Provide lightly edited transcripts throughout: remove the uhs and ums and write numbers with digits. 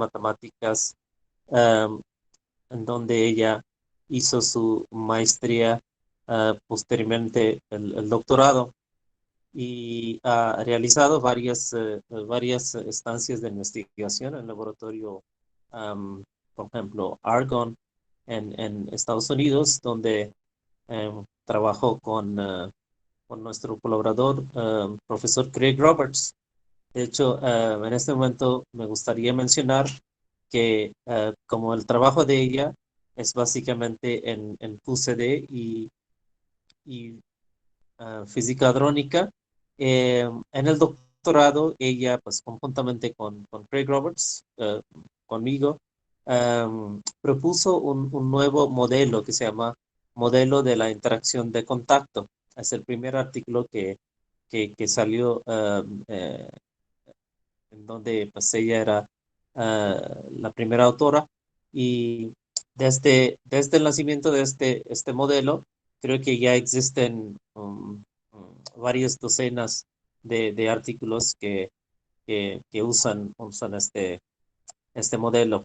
Matemáticas, em, en donde ella hizo su maestría, posteriormente el doctorado, y ha realizado varias estancias de investigación en el laboratorio, am, por ejemplo, Argonne en Estados Unidos, donde trabajó con nuestro colaborador, profesor Craig Roberts. De hecho, en este momento me gustaría mencionar que como el trabajo de ella es básicamente en QCD y física hadrónica, en el doctorado ella, pues conjuntamente con Craig Roberts, conmigo, propuso un nuevo modelo que se llama modelo de la interacción de contacto. Es el primer artículo que salió, en donde pues ella era la primera autora, y desde el nacimiento de este modelo, creo que ya existen varias docenas de artículos que usan este modelo.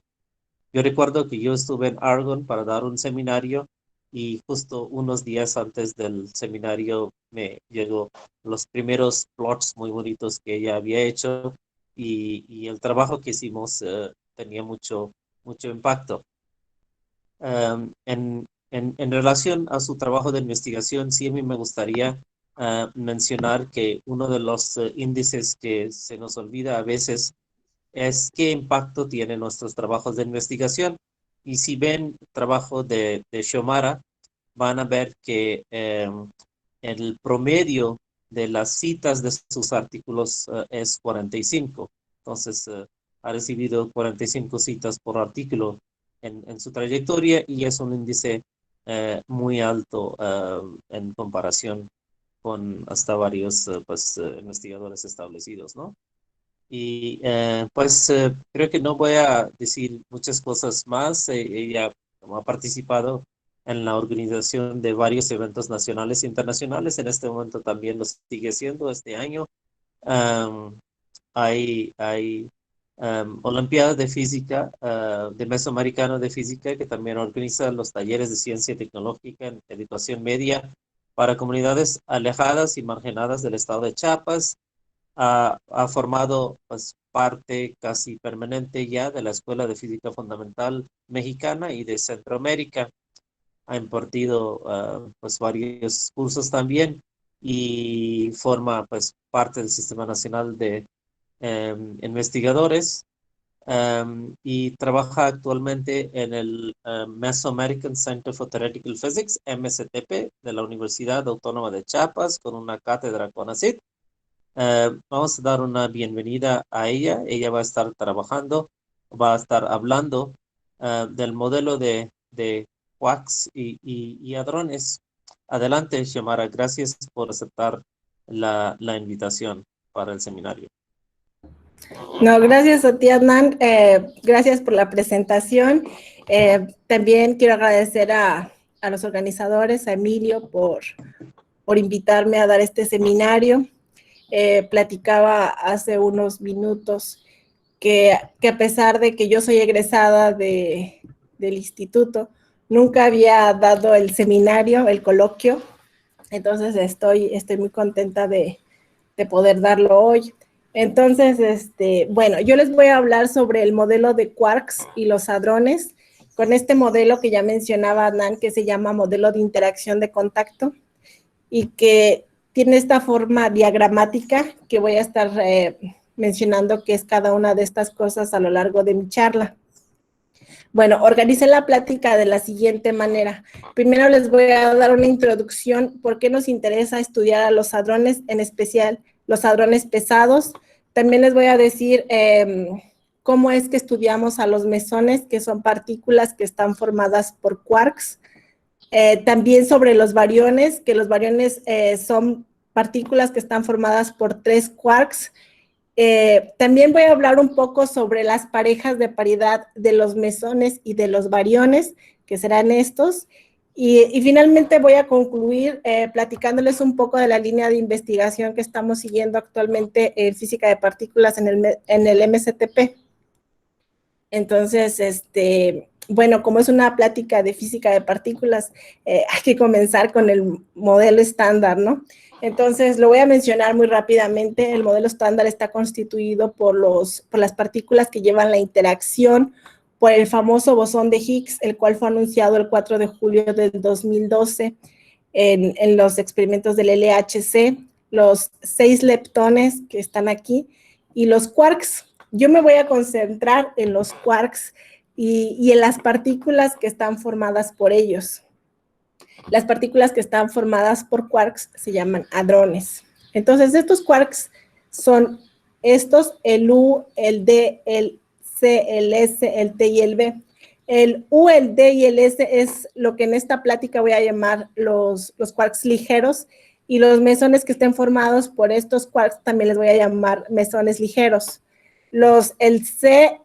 Yo recuerdo que yo estuve en Argonne para dar un seminario, y justo unos días antes del seminario me llegó los primeros plots muy bonitos que ella había hecho, y el trabajo que hicimos tenía mucho impacto. En relación a su trabajo de investigación, sí, a mí me gustaría mencionar que uno de los índices que se nos olvida a veces es qué impacto tienen nuestros trabajos de investigación. Y si ven trabajo de Xiomara, van a ver que el promedio de las citas de sus artículos es 45. Entonces, ha recibido 45 citas por artículo en su trayectoria, y es un índice muy alto en comparación con hasta varios investigadores establecidos, ¿no? Y pues creo que no voy a decir muchas cosas más. Ella ha participado en la organización de varios eventos nacionales e internacionales. En este momento también lo sigue haciendo este año. Am, hay Olimpiadas de Física, de Mesoamericano de Física, que también organiza los talleres de ciencia tecnológica en educación media para comunidades alejadas y marginadas del estado de Chiapas. Ha formado pues, parte casi permanente ya de la Escuela de Física Fundamental Mexicana y de Centroamérica. Ha impartido pues, varios cursos también, y forma pues, parte del Sistema Nacional de Investigadores, y trabaja actualmente en el Mesoamerican Center for Theoretical Physics, MSTP, de la Universidad Autónoma de Chiapas, con una cátedra CONACYT. Vamos a dar una bienvenida a ella. Ella va a estar trabajando, va a estar hablando del modelo de quarks y hadrones. Adelante, Xiomara. Gracias por aceptar la invitación para el seminario. No, gracias a ti, Adnan. Gracias por la presentación. También quiero agradecer a los organizadores, a Emilio, por invitarme a dar este seminario. Platicaba hace unos minutos que a pesar de que yo soy egresada del instituto, nunca había dado el seminario, el coloquio. Entonces estoy muy contenta de poder darlo hoy. Entonces, bueno, yo les voy a hablar sobre el modelo de quarks y los hadrones, con este modelo que ya mencionaba Adnan, que se llama modelo de interacción de contacto, y que tiene esta forma diagramática que voy a estar mencionando, que es cada una de estas cosas a lo largo de mi charla. Bueno, organicé la plática de la siguiente manera. Primero les voy a dar una introducción, por qué nos interesa estudiar a los hadrones, en especial los hadrones pesados. También les voy a decir cómo es que estudiamos a los mesones, que son partículas que están formadas por quarks. También sobre los bariones, que los bariones son partículas que están formadas por 3 quarks. También voy a hablar un poco sobre las parejas de paridad de los mesones y de los bariones, que serán estos. Y finalmente voy a concluir platicándoles un poco de la línea de investigación que estamos siguiendo actualmente en física de partículas en el MSTP. Entonces, bueno, como es una plática de física de partículas, hay que comenzar con el modelo estándar, ¿no? Entonces, lo voy a mencionar muy rápidamente. El modelo estándar está constituido por las partículas que llevan la interacción por el famoso bosón de Higgs, el cual fue anunciado el 4 de julio del 2012 en los experimentos del LHC, los 6 leptones que están aquí y los quarks. Yo me voy a concentrar en los quarks y en las partículas que están formadas por ellos. Las partículas que están formadas por quarks se llaman hadrones. Entonces, estos quarks son estos, el U, el D, el C, el S, el T y el B. El U, el D y el S es lo que en esta plática voy a llamar los quarks ligeros, y los mesones que estén formados por estos quarks también les voy a llamar mesones ligeros. El C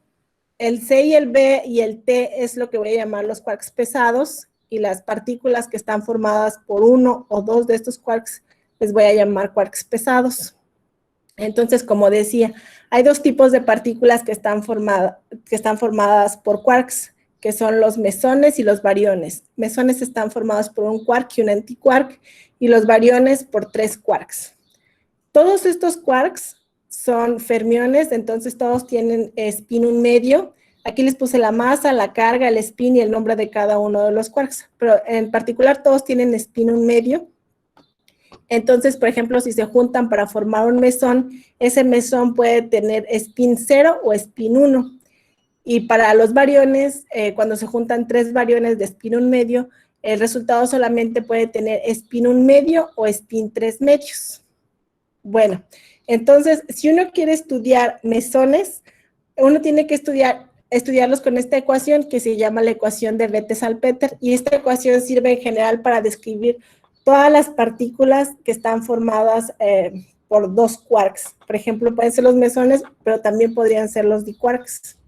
y el B y el T es lo que voy a llamar los quarks pesados, y las partículas que están formadas por uno o dos de estos quarks les voy a llamar quarks pesados. Entonces, como decía, hay dos tipos de partículas que están formadas por quarks, que son los mesones y los bariones. Mesones están formados por un quark y un antiquark, y los bariones por 3 quarks. Todos estos quarks son fermiones, entonces todos tienen spin 1 medio. Aquí les puse la masa, la carga, el spin y el nombre de cada uno de los quarks, pero en particular todos tienen spin 1 medio. Entonces, por ejemplo, si se juntan para formar un mesón, ese mesón puede tener spin 0 o spin 1. Y para los bariones, cuando se juntan 3 bariones de spin 1 medio, el resultado solamente puede tener spin 1 medio o spin 3 medios. Bueno, entonces, si uno quiere estudiar mesones, uno tiene que estudiarlos con esta ecuación que se llama la ecuación de Bethe-Salpeter, y esta ecuación sirve en general para describir todas las partículas que están formadas por 2 quarks. Por ejemplo, pueden ser los mesones, pero también podrían ser los diquarks.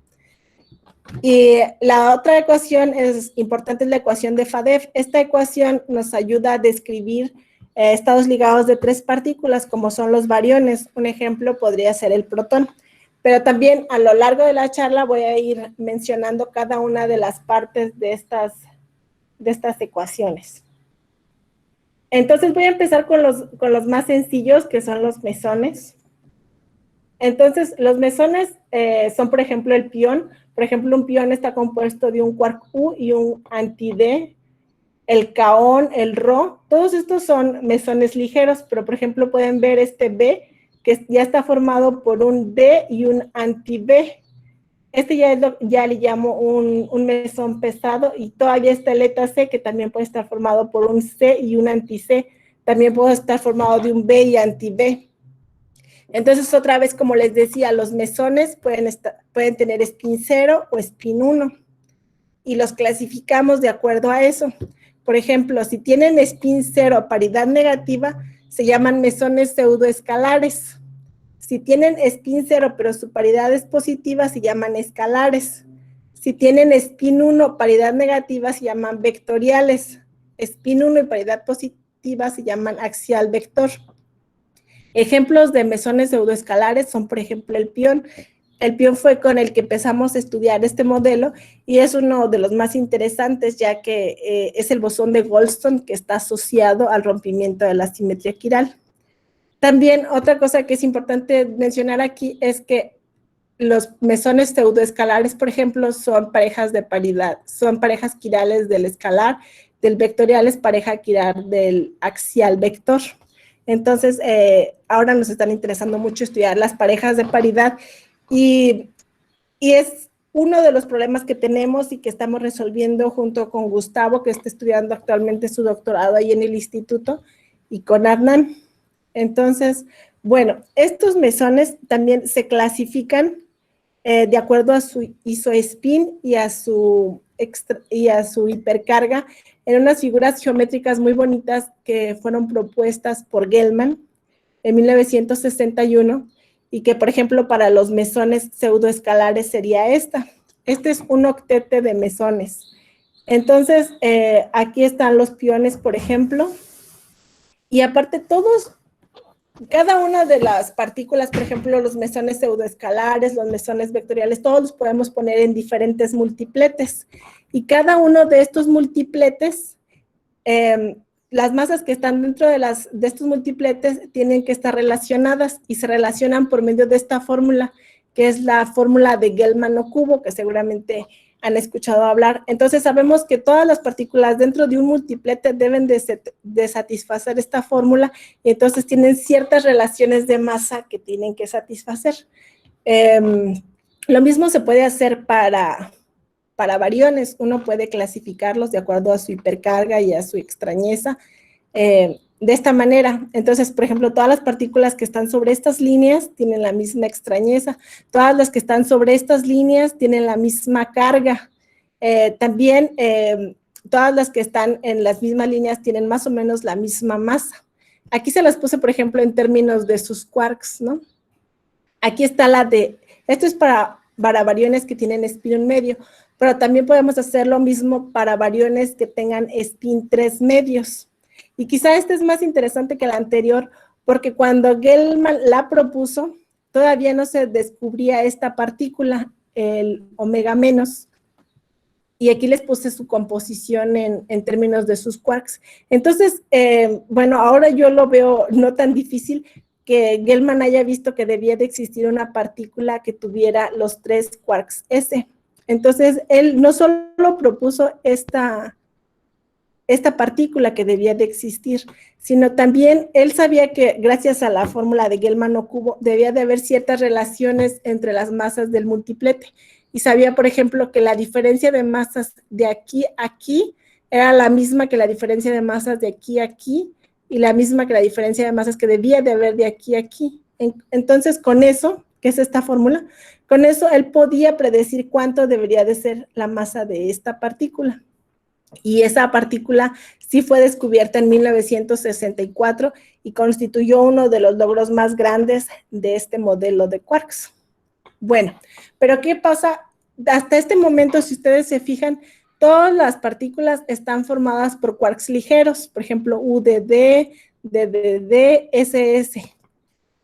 Y la otra ecuación importante es la ecuación de Faddeev. Esta ecuación nos ayuda a describir estados ligados de 3 partículas, como son los bariones. Un ejemplo podría ser el protón. Pero también a lo largo de la charla voy a ir mencionando cada una de las partes de estas ecuaciones. Entonces voy a empezar con los más sencillos, que son los mesones. Entonces, los mesones son, por ejemplo, el pión. Por ejemplo, un pión está compuesto de un quark U y un anti-D, el kaón, el Rho. Todos estos son mesones ligeros, pero, por ejemplo, pueden ver este B, que ya está formado por un D y un anti-B. Este ya le llamo un mesón pesado, y todavía está el eta C, que también puede estar formado por un C y un anti-C. También puede estar formado de un B y anti-B. Entonces, otra vez, como les decía, los mesones pueden tener spin 0 o spin 1, y los clasificamos de acuerdo a eso. Por ejemplo, si tienen spin 0 paridad negativa, se llaman mesones pseudoescalares. Si tienen spin 0 pero su paridad es positiva, se llaman escalares. Si tienen spin 1 paridad negativa, se llaman vectoriales. Spin 1 y paridad positiva se llaman axial vector. Ejemplos de mesones pseudoescalares son, por ejemplo, el pión. El pión fue con el que empezamos a estudiar este modelo, y es uno de los más interesantes, ya que es el bosón de Goldstone, que está asociado al rompimiento de la simetría quiral. También otra cosa que es importante mencionar aquí es que los mesones pseudoescalares, por ejemplo, son parejas de paridad, son parejas quirales del escalar, del vectorial es pareja quiral del axial vector. Entonces, ahora nos están interesando mucho estudiar las parejas de paridad, y es uno de los problemas que tenemos y que estamos resolviendo junto con Gustavo, que está estudiando actualmente su doctorado ahí en el instituto, y con Adnan. Entonces, bueno, estos mesones también se clasifican de acuerdo a su isospin y a su hipercarga, en unas figuras geométricas muy bonitas que fueron propuestas por Gell-Mann en 1961, y que, por ejemplo, para los mesones pseudoescalares sería esta. Este es un octete de mesones. Entonces, aquí están los piones, por ejemplo, y aparte todos cada una de las partículas, por ejemplo, los mesones pseudoescalares, los mesones vectoriales, todos los podemos poner en diferentes multipletes. Y cada uno de estos multipletes, las masas que están dentro de estos multipletes tienen que estar relacionadas y se relacionan por medio de esta fórmula, que es la fórmula de Gell-Mann-Cubo, que seguramente han escuchado hablar. Entonces sabemos que todas las partículas dentro de un multiplete deben de satisfacer esta fórmula y entonces tienen ciertas relaciones de masa que tienen que satisfacer. Lo mismo se puede hacer para bariones. Uno puede clasificarlos de acuerdo a su hipercarga y a su extrañeza de esta manera. Entonces, por ejemplo, todas las partículas que están sobre estas líneas tienen la misma extrañeza. Todas las que están sobre estas líneas tienen la misma carga. También todas las que están en las mismas líneas tienen más o menos la misma masa. Aquí se las puse, por ejemplo, en términos de sus quarks, ¿no? Aquí está esto es para bariones que tienen spin medio, pero también podemos hacer lo mismo para bariones que tengan spin 3 medios. Y quizá este es más interesante que el anterior, porque cuando Gell-Mann la propuso, todavía no se descubría esta partícula, el omega menos. Y aquí les puse su composición en términos de sus quarks. Entonces, bueno, ahora yo lo veo no tan difícil que Gell-Mann haya visto que debía de existir una partícula que tuviera los 3 quarks S. Entonces, él no solo propuso esta partícula que debía de existir, sino también él sabía que gracias a la fórmula de Gell-Mann-Cubo debía de haber ciertas relaciones entre las masas del multiplete. Y sabía, por ejemplo, que la diferencia de masas de aquí a aquí era la misma que la diferencia de masas de aquí a aquí y la misma que la diferencia de masas que debía de haber de aquí a aquí. Entonces, con eso, que es esta fórmula, con eso él podía predecir cuánto debería de ser la masa de esta partícula. Y esa partícula sí fue descubierta en 1964 y constituyó uno de los logros más grandes de este modelo de quarks. Bueno, pero ¿qué pasa? Hasta este momento, si ustedes se fijan, todas las partículas están formadas por quarks ligeros, por ejemplo, UDD, DDD, SS.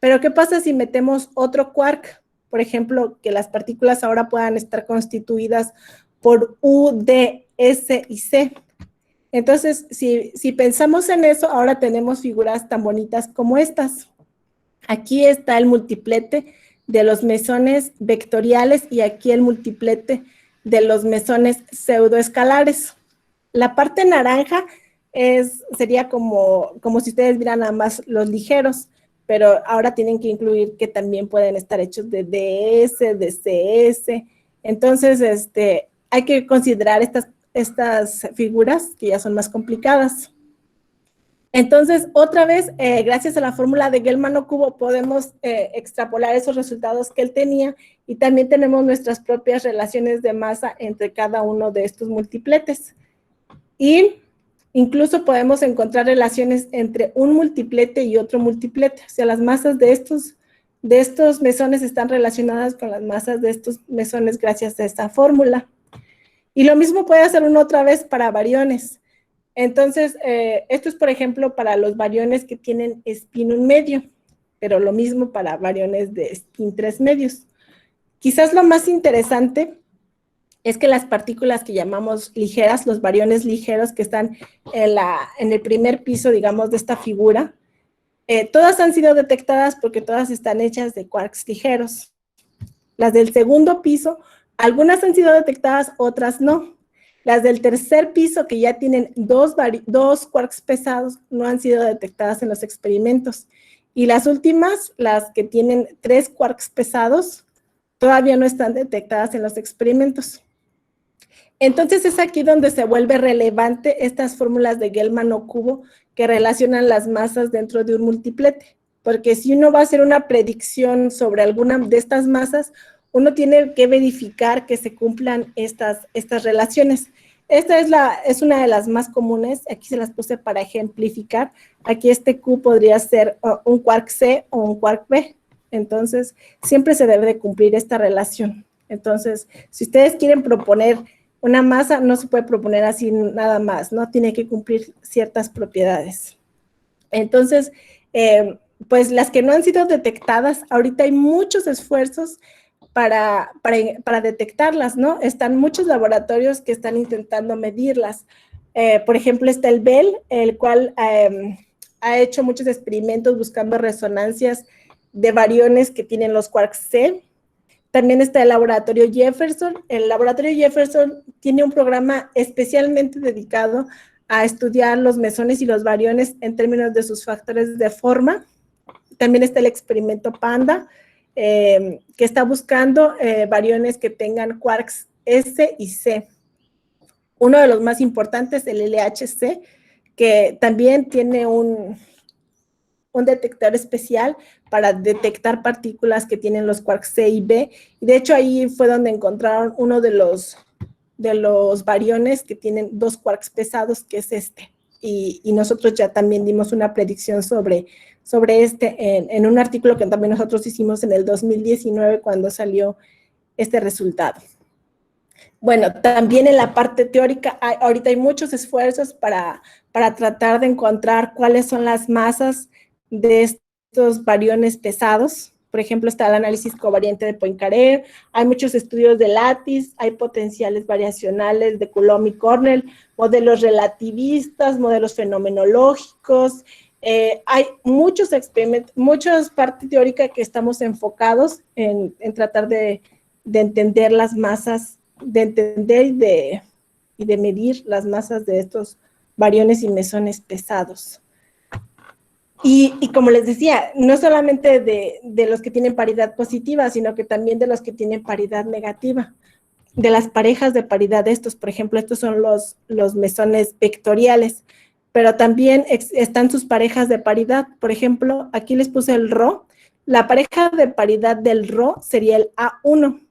Pero ¿qué pasa si metemos otro quark? Por ejemplo, que las partículas ahora puedan estar constituidas por U, D, S y C. Entonces, si pensamos en eso, ahora tenemos figuras tan bonitas como estas. Aquí está el multiplete de los mesones vectoriales y aquí el multiplete de los mesones pseudoescalares. La parte naranja sería como si ustedes vieran nada más los ligeros, pero ahora tienen que incluir que también pueden estar hechos de DS, de CS. Entonces, hay que considerar estas figuras que ya son más complicadas. Entonces, otra vez, gracias a la fórmula de Gell-Mann-Cubo podemos extrapolar esos resultados que él tenía y también tenemos nuestras propias relaciones de masa entre cada uno de estos multipletes. Y incluso podemos encontrar relaciones entre un multiplete y otro multiplete. O sea, las masas de estos mesones están relacionadas con las masas de estos mesones gracias a esta fórmula. Y lo mismo puede hacer uno otra vez para bariones. Entonces, esto es, por ejemplo, para los bariones que tienen spin 1 medio, pero lo mismo para bariones de spin 3 medios. Quizás lo más interesante es que las partículas que llamamos ligeras, los bariones ligeros que están en el primer piso, digamos, de esta figura, todas han sido detectadas porque todas están hechas de quarks ligeros. Las del segundo piso, algunas han sido detectadas, otras no. Las del tercer piso, que ya tienen dos quarks pesados, no han sido detectadas en los experimentos. Y las últimas, las que tienen 3 quarks pesados, todavía no están detectadas en los experimentos. Entonces es aquí donde se vuelve relevante estas fórmulas de Gell-Mann-Cubo que relacionan las masas dentro de un multiplete. Porque si uno va a hacer una predicción sobre alguna de estas masas, uno tiene que verificar que se cumplan estas relaciones. Esta es una de las más comunes, aquí se las puse para ejemplificar. Aquí Q podría ser un quark C o un quark B. Entonces, siempre se debe de cumplir esta relación. Entonces, si ustedes quieren proponer una masa, no se puede proponer así nada más, ¿no? Tiene que cumplir ciertas propiedades. Entonces, pues las que no han sido detectadas, ahorita hay muchos esfuerzos para detectarlas, ¿no? Están muchos laboratorios que están intentando medirlas. Por ejemplo, está el Bell, el cual ha hecho muchos experimentos buscando resonancias de variones que tienen los quarks C. También está el laboratorio Jefferson. El laboratorio Jefferson tiene un programa especialmente dedicado a estudiar los mesones y los variones en términos de sus factores de forma. También está el experimento PANDA, que está buscando variones que tengan quarks S y C. Uno de los más importantes, el LHC, que también tiene un detector especial para detectar partículas que tienen los quarks C y B. Y de hecho, ahí fue donde encontraron uno de los variones que tienen 2 quarks pesados, que es este. Y nosotros ya también dimos una predicción sobre este en un artículo que también nosotros hicimos en el 2019 cuando salió este resultado. Bueno, también en la parte teórica, ahorita hay muchos esfuerzos para tratar de encontrar cuáles son las masas de estos variones pesados. Por ejemplo, está el análisis covariante de Poincaré, hay muchos estudios de lattice, hay potenciales variacionales de Coulomb y Cornell, modelos relativistas, modelos fenomenológicos, hay muchos experimentos, muchas partes teóricas que estamos enfocados en tratar de entender las masas, de entender y de medir las masas de estos variones y mesones pesados. Y como les decía, no solamente de los que tienen paridad positiva, sino que también de los que tienen paridad negativa. De las parejas de paridad de estos, por ejemplo, estos son los mesones vectoriales, pero también están sus parejas de paridad. Por ejemplo, aquí les puse el Rho. La pareja de paridad del Rho sería el A1.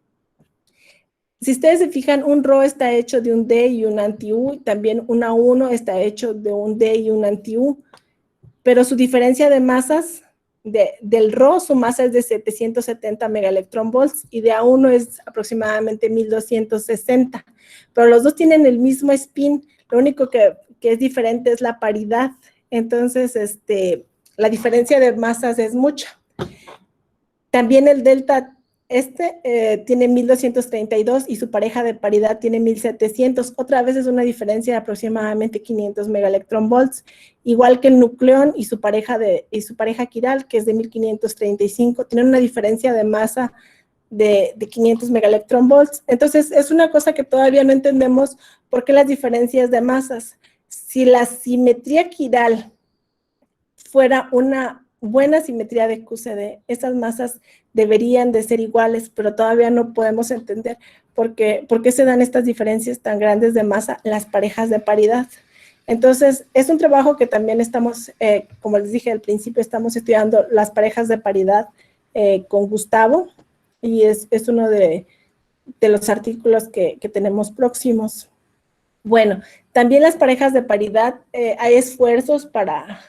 Si ustedes se fijan, un Rho está hecho de un D y un anti-U, también un A1 está hecho de un D y un anti-U, pero su diferencia de masas, del Rho, su masa es de 770 megaelectronvolts y de A1 es aproximadamente 1260, pero los dos tienen el mismo spin, lo único que es diferente es la paridad, entonces la diferencia de masas es mucha. También el delta tiene 1232 y su pareja de paridad tiene 1700. Otra vez es una diferencia de aproximadamente 500 megaelectronvolts, igual que el nucleón y su pareja quiral, que es de 1535, tienen una diferencia de masa de 500 megaelectronvolts. Entonces, es una cosa que todavía no entendemos por qué las diferencias de masas. Si la simetría quiral fuera una buena simetría de QCD, esas masas deberían de ser iguales, pero todavía no podemos entender por qué se dan estas diferencias tan grandes de masa en las parejas de paridad. Entonces, es un trabajo que también estamos, como les dije al principio, estamos estudiando las parejas de paridad con Gustavo, y es uno de los artículos que tenemos próximos. Bueno, también las parejas de paridad, hay esfuerzos para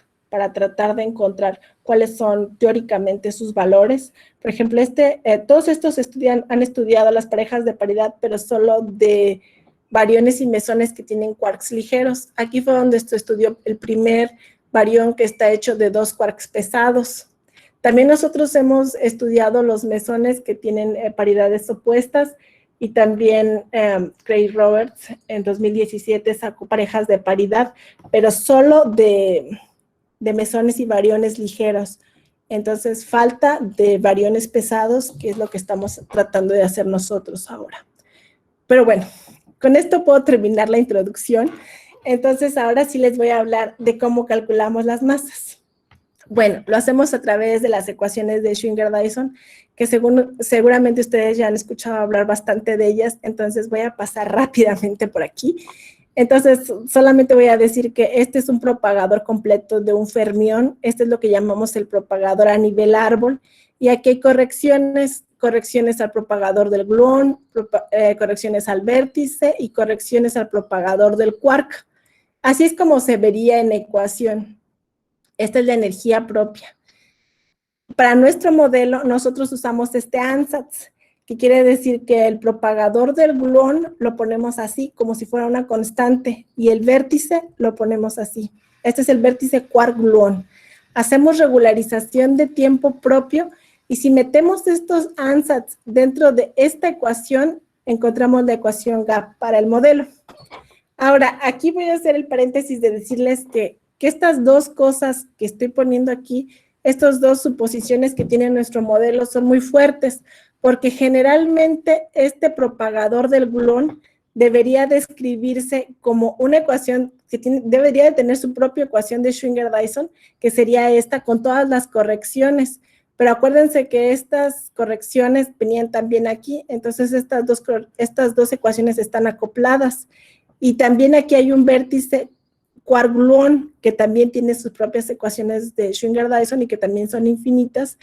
tratar de encontrar cuáles son teóricamente sus valores. Por ejemplo, todos estos han estudiado las parejas de paridad, pero solo de variones y mesones que tienen quarks ligeros. Aquí fue donde se estudió el primer barión que está hecho de 2 quarks pesados. También nosotros hemos estudiado los mesones que tienen paridades opuestas, y también Craig Roberts en 2017 sacó parejas de paridad, pero solo de mesones y variones ligeros. Entonces, falta de variones pesados, que es lo que estamos tratando de hacer nosotros ahora. Pero bueno, con esto puedo terminar la introducción. Entonces, ahora sí les voy a hablar de cómo calculamos las masas. Bueno, lo hacemos a través de las ecuaciones de Schwinger-Dyson, que seguramente ustedes ya han escuchado hablar bastante de ellas, entonces voy a pasar rápidamente por aquí. Entonces, solamente voy a decir que este es un propagador completo de un fermión. Este es lo que llamamos el propagador a nivel árbol. Y aquí hay correcciones al propagador del gluón, correcciones al vértice y correcciones al propagador del quark. Así es como se vería en la ecuación. Esta es la energía propia. Para nuestro modelo, nosotros usamos este ansatz, que quiere decir que el propagador del gluón lo ponemos así, como si fuera una constante, y el vértice lo ponemos así. Este es el vértice quark-gluón. hacemos regularización de tiempo propio y si metemos estos ansatz dentro de esta ecuación, encontramos la ecuación GAP para el modelo. Ahora, aquí voy a hacer el paréntesis de decirles que estas dos cosas que estoy poniendo aquí, estas dos suposiciones que tiene nuestro modelo son muy fuertes, porque generalmente este propagador del gluón debería describirse como una ecuación que debería de tener su propia ecuación de Schwinger-Dyson, que sería esta con todas las correcciones. Pero acuérdense que estas correcciones venían también aquí, entonces estas dos ecuaciones están acopladas. Y también aquí hay un vértice quark-gluón que también tiene sus propias ecuaciones de Schwinger-Dyson y que también son infinitas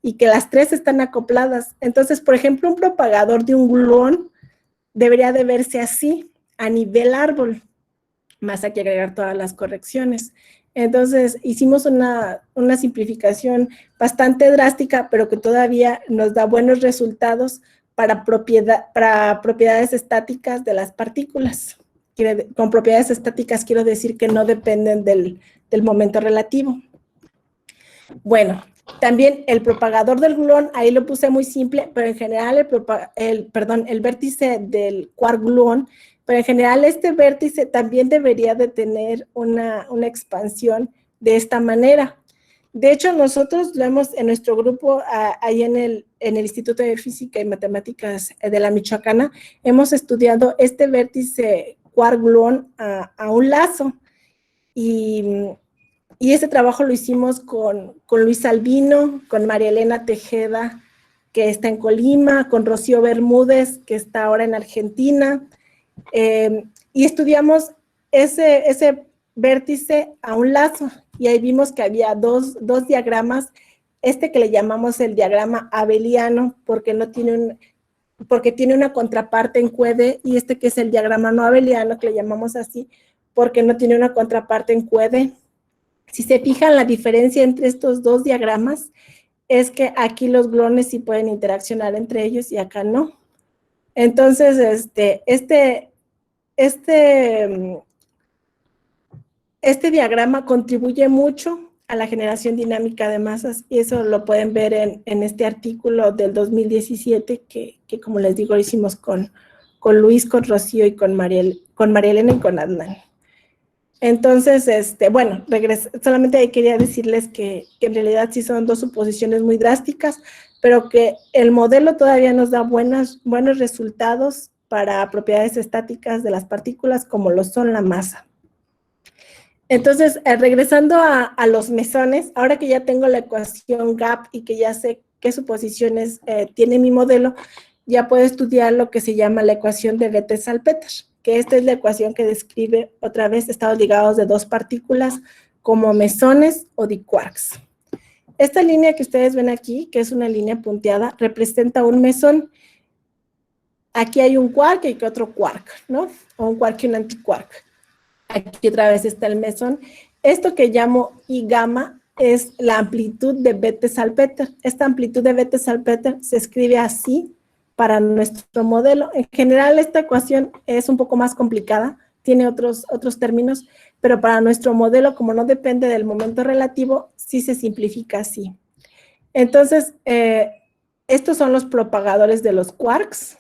y que las tres están acopladas. Entonces, por ejemplo, un propagador de un gluón debería de verse así, a nivel árbol, más hay que agregar todas las correcciones. Entonces, hicimos una simplificación bastante drástica, pero que todavía nos da buenos resultados para propiedades estáticas de las partículas. Con propiedades estáticas quiero decir que no dependen del momento relativo. Bueno, también el propagador del gluón, ahí lo puse muy simple, pero en general el vértice del quark-gluón, pero en general este vértice también debería de tener una expansión de esta manera. De hecho, nosotros lo hemos en nuestro grupo, ahí en el Instituto de Física y Matemáticas de la Michoacana, hemos estudiado este vértice quark-gluón a un lazo. Y ese trabajo lo hicimos con Luis Albino, con María Elena Tejeda, que está en Colima, con Rocío Bermúdez, que está ahora en Argentina, y estudiamos ese vértice a un lazo, y ahí vimos que había dos diagramas, que le llamamos el diagrama abeliano, porque tiene una contraparte en QED, y que es el diagrama no abeliano, que le llamamos así, porque no tiene una contraparte en QED. Si se fijan, la diferencia entre estos dos diagramas es que aquí los gluones sí pueden interaccionar entre ellos y acá no. Entonces, este diagrama contribuye mucho a la generación dinámica de masas y eso lo pueden ver en este artículo del 2017 que como les digo, lo hicimos con Luis, con Rocío y con María Elena y con Adnan. Entonces, bueno, solamente ahí quería decirles que en realidad sí son dos suposiciones muy drásticas, pero que el modelo todavía nos da buenos resultados para propiedades estáticas de las partículas como lo son la masa. Entonces, regresando a los mesones, ahora que ya tengo la ecuación GAP y que ya sé qué suposiciones tiene mi modelo, ya puedo estudiar lo que se llama la ecuación de Bethe-Salpeter, que esta es la ecuación que describe otra vez estados ligados de dos partículas como mesones o diquarks. Esta línea que ustedes ven aquí, que es una línea punteada, representa un mesón. Aquí hay un quark y otro quark, ¿no? O un quark y un antiquark. Aquí otra vez está el mesón. Esto que llamo I gamma es la amplitud de Bethe-Salpeter. Esta amplitud de Bethe-Salpeter se escribe así para nuestro modelo. En general, esta ecuación es un poco más complicada, tiene otros términos, pero para nuestro modelo, como no depende del momento relativo, sí se simplifica así. Entonces, estos son los propagadores de los quarks.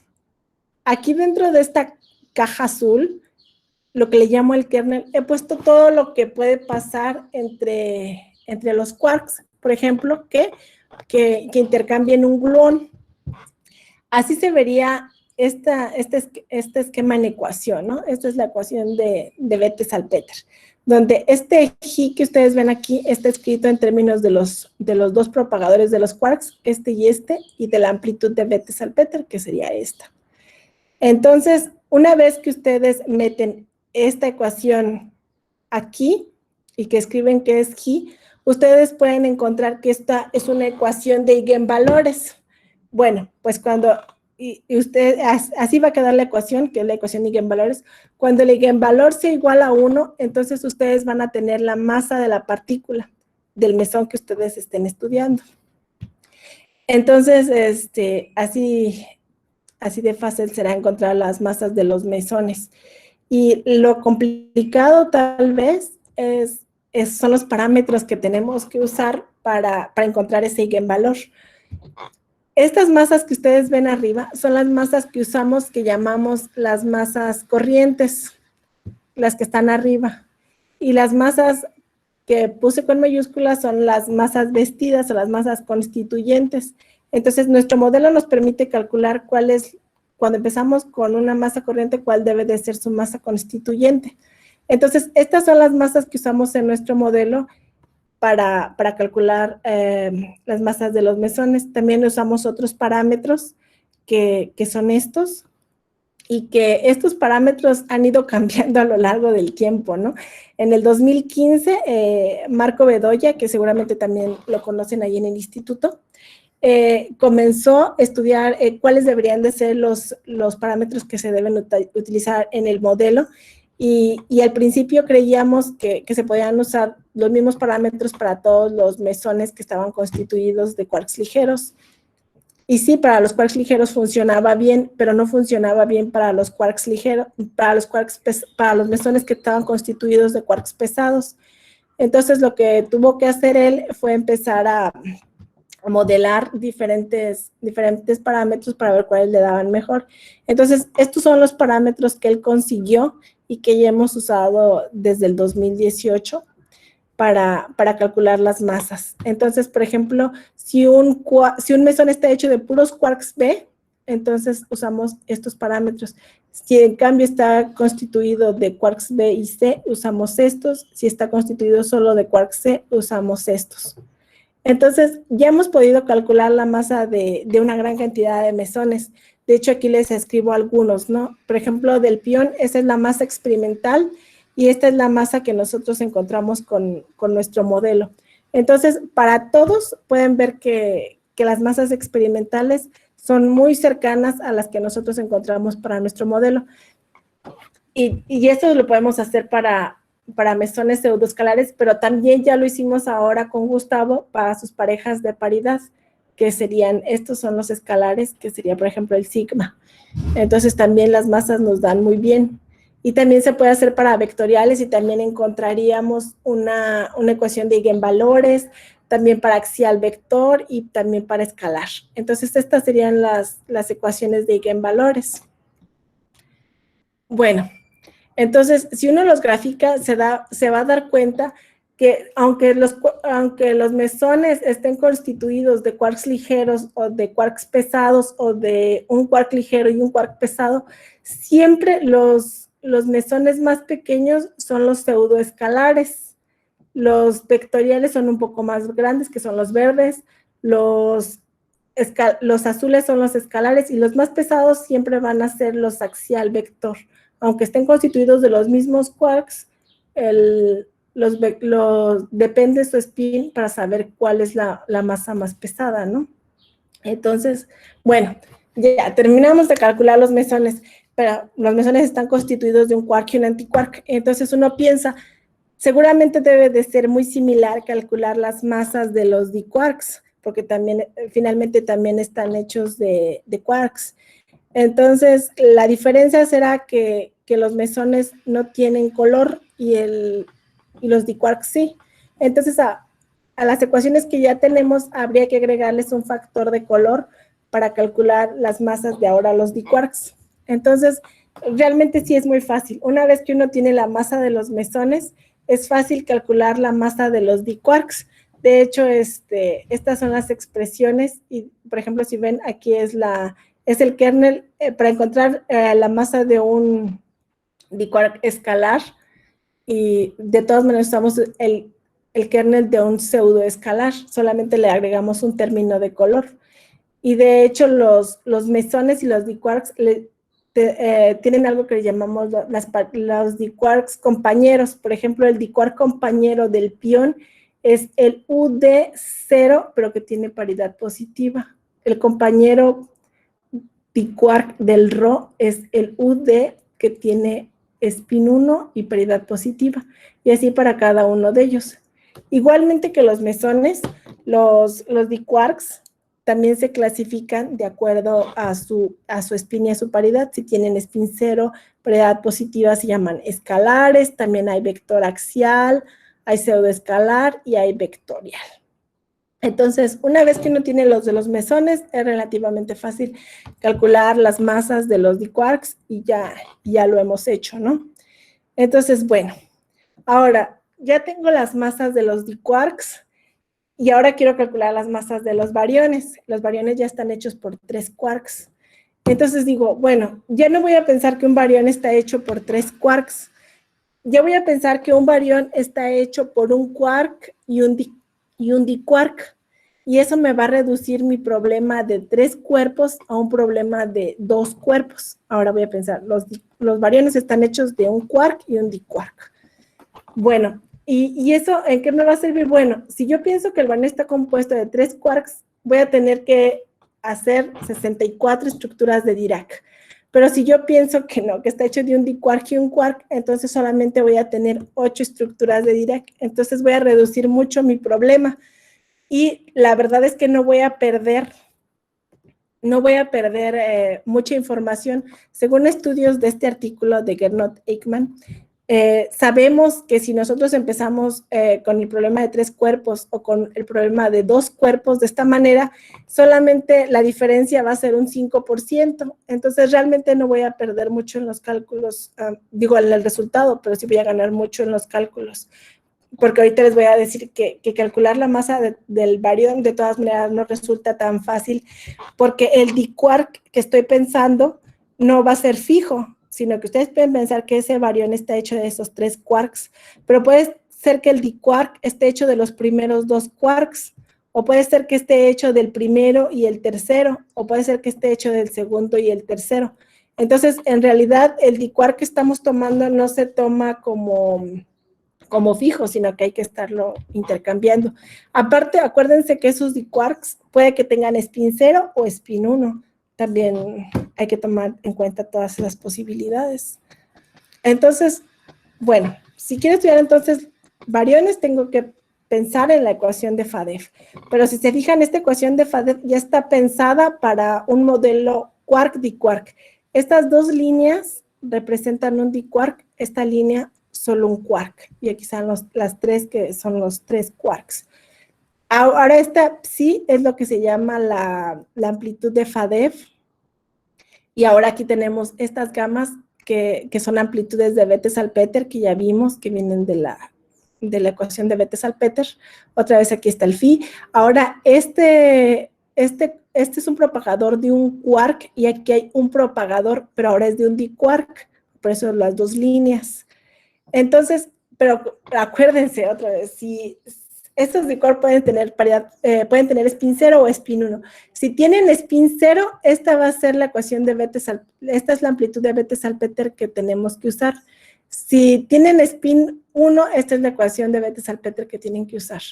Aquí dentro de esta caja azul, lo que le llamo el kernel, he puesto todo lo que puede pasar entre los quarks, por ejemplo, que intercambien un gluón. Así se vería este esquema en ecuación, ¿no? Esta es la ecuación de Bethe-Salpeter, donde este G que ustedes ven aquí está escrito en términos de los dos propagadores de los quarks, y de la amplitud de Bethe-Salpeter, que sería esta. Entonces, una vez que ustedes meten esta ecuación aquí y que escriben que es G, ustedes pueden encontrar que esta es una ecuación de eigenvalores. Bueno, pues así va a quedar la ecuación, que es la ecuación de eigenvalores. Cuando el eigenvalor sea igual a 1, entonces ustedes van a tener la masa de la partícula del mesón que ustedes estén estudiando. Entonces, así de fácil será encontrar las masas de los mesones. Y lo complicado tal vez es son los parámetros que tenemos que usar para encontrar ese eigenvalor. Estas masas que ustedes ven arriba son las masas que usamos, que llamamos las masas corrientes, las que están arriba. Y las masas que puse con mayúsculas son las masas vestidas o las masas constituyentes. Entonces, nuestro modelo nos permite calcular cuál es, cuando empezamos con una masa corriente, cuál debe de ser su masa constituyente. Entonces, estas son las masas que usamos en nuestro modelo para calcular las masas de los mesones. También usamos otros parámetros que son estos, y que estos parámetros han ido cambiando a lo largo del tiempo, ¿no? En el 2015, Marco Bedoya, que seguramente también lo conocen ahí en el instituto, comenzó a estudiar cuáles deberían de ser los parámetros que se deben utilizar en el modelo, y al principio creíamos que se podían usar los mismos parámetros para todos los mesones que estaban constituidos de quarks ligeros. Y sí, para los quarks ligeros funcionaba bien, pero no funcionaba bien para los quarks ligeros, para los mesones que estaban constituidos de quarks pesados. Entonces, lo que tuvo que hacer él fue empezar a modelar diferentes parámetros para ver cuáles le daban mejor. Entonces, estos son los parámetros que él consiguió y que ya hemos usado desde el 2018 para calcular las masas. Entonces, por ejemplo, si un mesón está hecho de puros quarks B, entonces usamos estos parámetros. Si en cambio está constituido de quarks B y C, usamos estos. Si está constituido solo de quarks C, usamos estos. Entonces, ya hemos podido calcular la masa de una gran cantidad de mesones. De hecho, aquí les escribo algunos, ¿no? Por ejemplo, del pión, esa es la masa experimental, y esta es la masa que nosotros encontramos con nuestro modelo. Entonces, para todos pueden ver que las masas experimentales son muy cercanas a las que nosotros encontramos para nuestro modelo. Y esto lo podemos hacer para mesones pseudoescalares, pero también ya lo hicimos ahora con Gustavo para sus parejas de paridad, que serían, estos son los escalares, que sería, por ejemplo, el sigma. Entonces, también las masas nos dan muy bien. Y también se puede hacer para vectoriales, y también encontraríamos una ecuación de eigenvalores, también para axial vector y también para escalar. Entonces, estas serían las ecuaciones de eigenvalores. Bueno, entonces, si uno los grafica, se va a dar cuenta que aunque los mesones estén constituidos de quarks ligeros o de quarks pesados o de un quark ligero y un quark pesado, siempre los mesones más pequeños son los pseudoescalares. Los vectoriales son un poco más grandes, que son los verdes. Los azules son los escalares, y los más pesados siempre van a ser los axial vector. Aunque estén constituidos de los mismos quarks, depende su spin para saber cuál es la masa más pesada, ¿no? Entonces, bueno, ya terminamos de calcular los mesones, pero los mesones están constituidos de un quark y un antiquark. Entonces uno piensa, seguramente debe de ser muy similar calcular las masas de los diquarks, porque también, finalmente también están hechos de quarks. Entonces, la diferencia será que los mesones no tienen color y los diquarks sí. Entonces, a las ecuaciones que ya tenemos, habría que agregarles un factor de color para calcular las masas de ahora los diquarks. Entonces, realmente sí es muy fácil. Una vez que uno tiene la masa de los mesones, es fácil calcular la masa de los diquarks. De hecho, estas son las expresiones, y por ejemplo, si ven, aquí es el kernel, para encontrar la masa de un diquark escalar, y de todas maneras usamos el kernel de un pseudoescalar, solamente le agregamos un término de color. Y de hecho, los mesones y los diquarks tienen algo que le llamamos los diquarks compañeros. Por ejemplo, el diquark compañero del pión es el UD0, pero que tiene paridad positiva. El compañero diquark del Rho es el UD, que tiene spin 1 y paridad positiva, y así para cada uno de ellos. Igualmente que los mesones, los diquarks también se clasifican de acuerdo a su spin y a su paridad. Si tienen spin 0, paridad positiva, se llaman escalares. También hay vector axial, hay pseudoescalar y hay vectorial. Entonces, una vez que uno tiene los de los mesones, es relativamente fácil calcular las masas de los diquarks y ya lo hemos hecho, ¿no? Entonces, bueno, ahora ya tengo las masas de los diquarks y ahora quiero calcular las masas de los bariones. Los bariones ya están hechos por 3 quarks. Entonces digo, bueno, ya no voy a pensar que un barión está hecho por 3 quarks. Ya voy a pensar que un barión está hecho por un quark y un diquark. Y eso me va a reducir mi problema de 3 cuerpos a un problema de 2 cuerpos. Ahora voy a pensar, los bariones están hechos de un quark y un diquark. Bueno, ¿y eso en qué me va a servir? Bueno, si yo pienso que el barión está compuesto de 3 quarks, voy a tener que hacer 64 estructuras de Dirac. Pero si yo pienso que no, que está hecho de un diquark y un quark, entonces solamente voy a tener 8 estructuras de Dirac. Entonces voy a reducir mucho mi problema. Y la verdad es que no voy a perder mucha información. Según estudios de este artículo de Gernot-Eichmann, sabemos que si nosotros empezamos con el problema de 3 cuerpos o con el problema de 2 cuerpos de esta manera, solamente la diferencia va a ser un 5%. Entonces, realmente no voy a perder mucho en los cálculos, digo, en el resultado, pero sí voy a ganar mucho en los cálculos. Porque ahorita les voy a decir que calcular la masa del barión de todas maneras no resulta tan fácil, porque el diquark que estoy pensando no va a ser fijo, sino que ustedes pueden pensar que ese barión está hecho de esos 3 quarks, pero puede ser que el diquark esté hecho de los primeros 2 quarks, o puede ser que esté hecho del primero y el tercero, o puede ser que esté hecho del segundo y el tercero. Entonces, en realidad, el diquark que estamos tomando no se toma como fijo, sino que hay que estarlo intercambiando. Aparte, acuérdense que esos diquarks puede que tengan spin 0 o spin 1. También hay que tomar en cuenta todas esas posibilidades. Entonces, bueno, si quiero estudiar entonces bariones, tengo que pensar en la ecuación de FADEF. Pero si se fijan, esta ecuación de FADEF ya está pensada para un modelo quark-diquark. Estas dos líneas representan un diquark, esta línea solo un quark. Y aquí están las 3 que son los 3 quarks. Ahora esta sí es lo que se llama la amplitud de FADEF. Y ahora aquí tenemos estas gamas que son amplitudes de Bethe-Salpeter, que ya vimos que vienen de la ecuación de Bethe-Salpeter. Otra vez aquí está el phi. Ahora este es un propagador de un quark y aquí hay un propagador, pero ahora es de un diquark. Por eso las dos líneas. Entonces, pero acuérdense otra vez, si estos diquarks pueden tener pueden tener spin 0 o spin 1. Si tienen spin 0, esta va a ser la ecuación de Bethe-Salpeter, esta es la amplitud de Bethe-Salpeter que tenemos que usar. Si tienen spin 1, esta es la ecuación de Bethe-Salpeter que tienen que usar.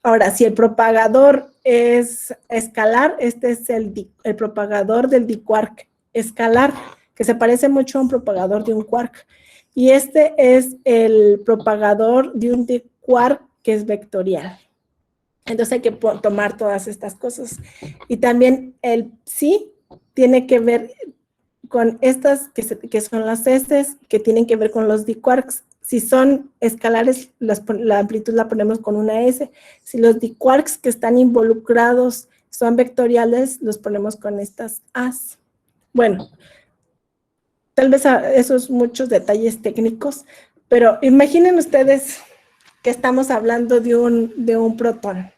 Ahora, si el propagador es escalar, este es el propagador del diquark escalar, que se parece mucho a un propagador de un quark. Y este es el propagador de un diquark que es vectorial. Entonces hay que tomar todas estas cosas. Y también el psi tiene que ver con estas que son las S, que tienen que ver con los diquarks. Si son escalares, la amplitud la ponemos con una S. Si los diquarks que están involucrados son vectoriales, los ponemos con estas As. Bueno, tal vez esos muchos detalles técnicos, pero imaginen ustedes que estamos hablando de un protón.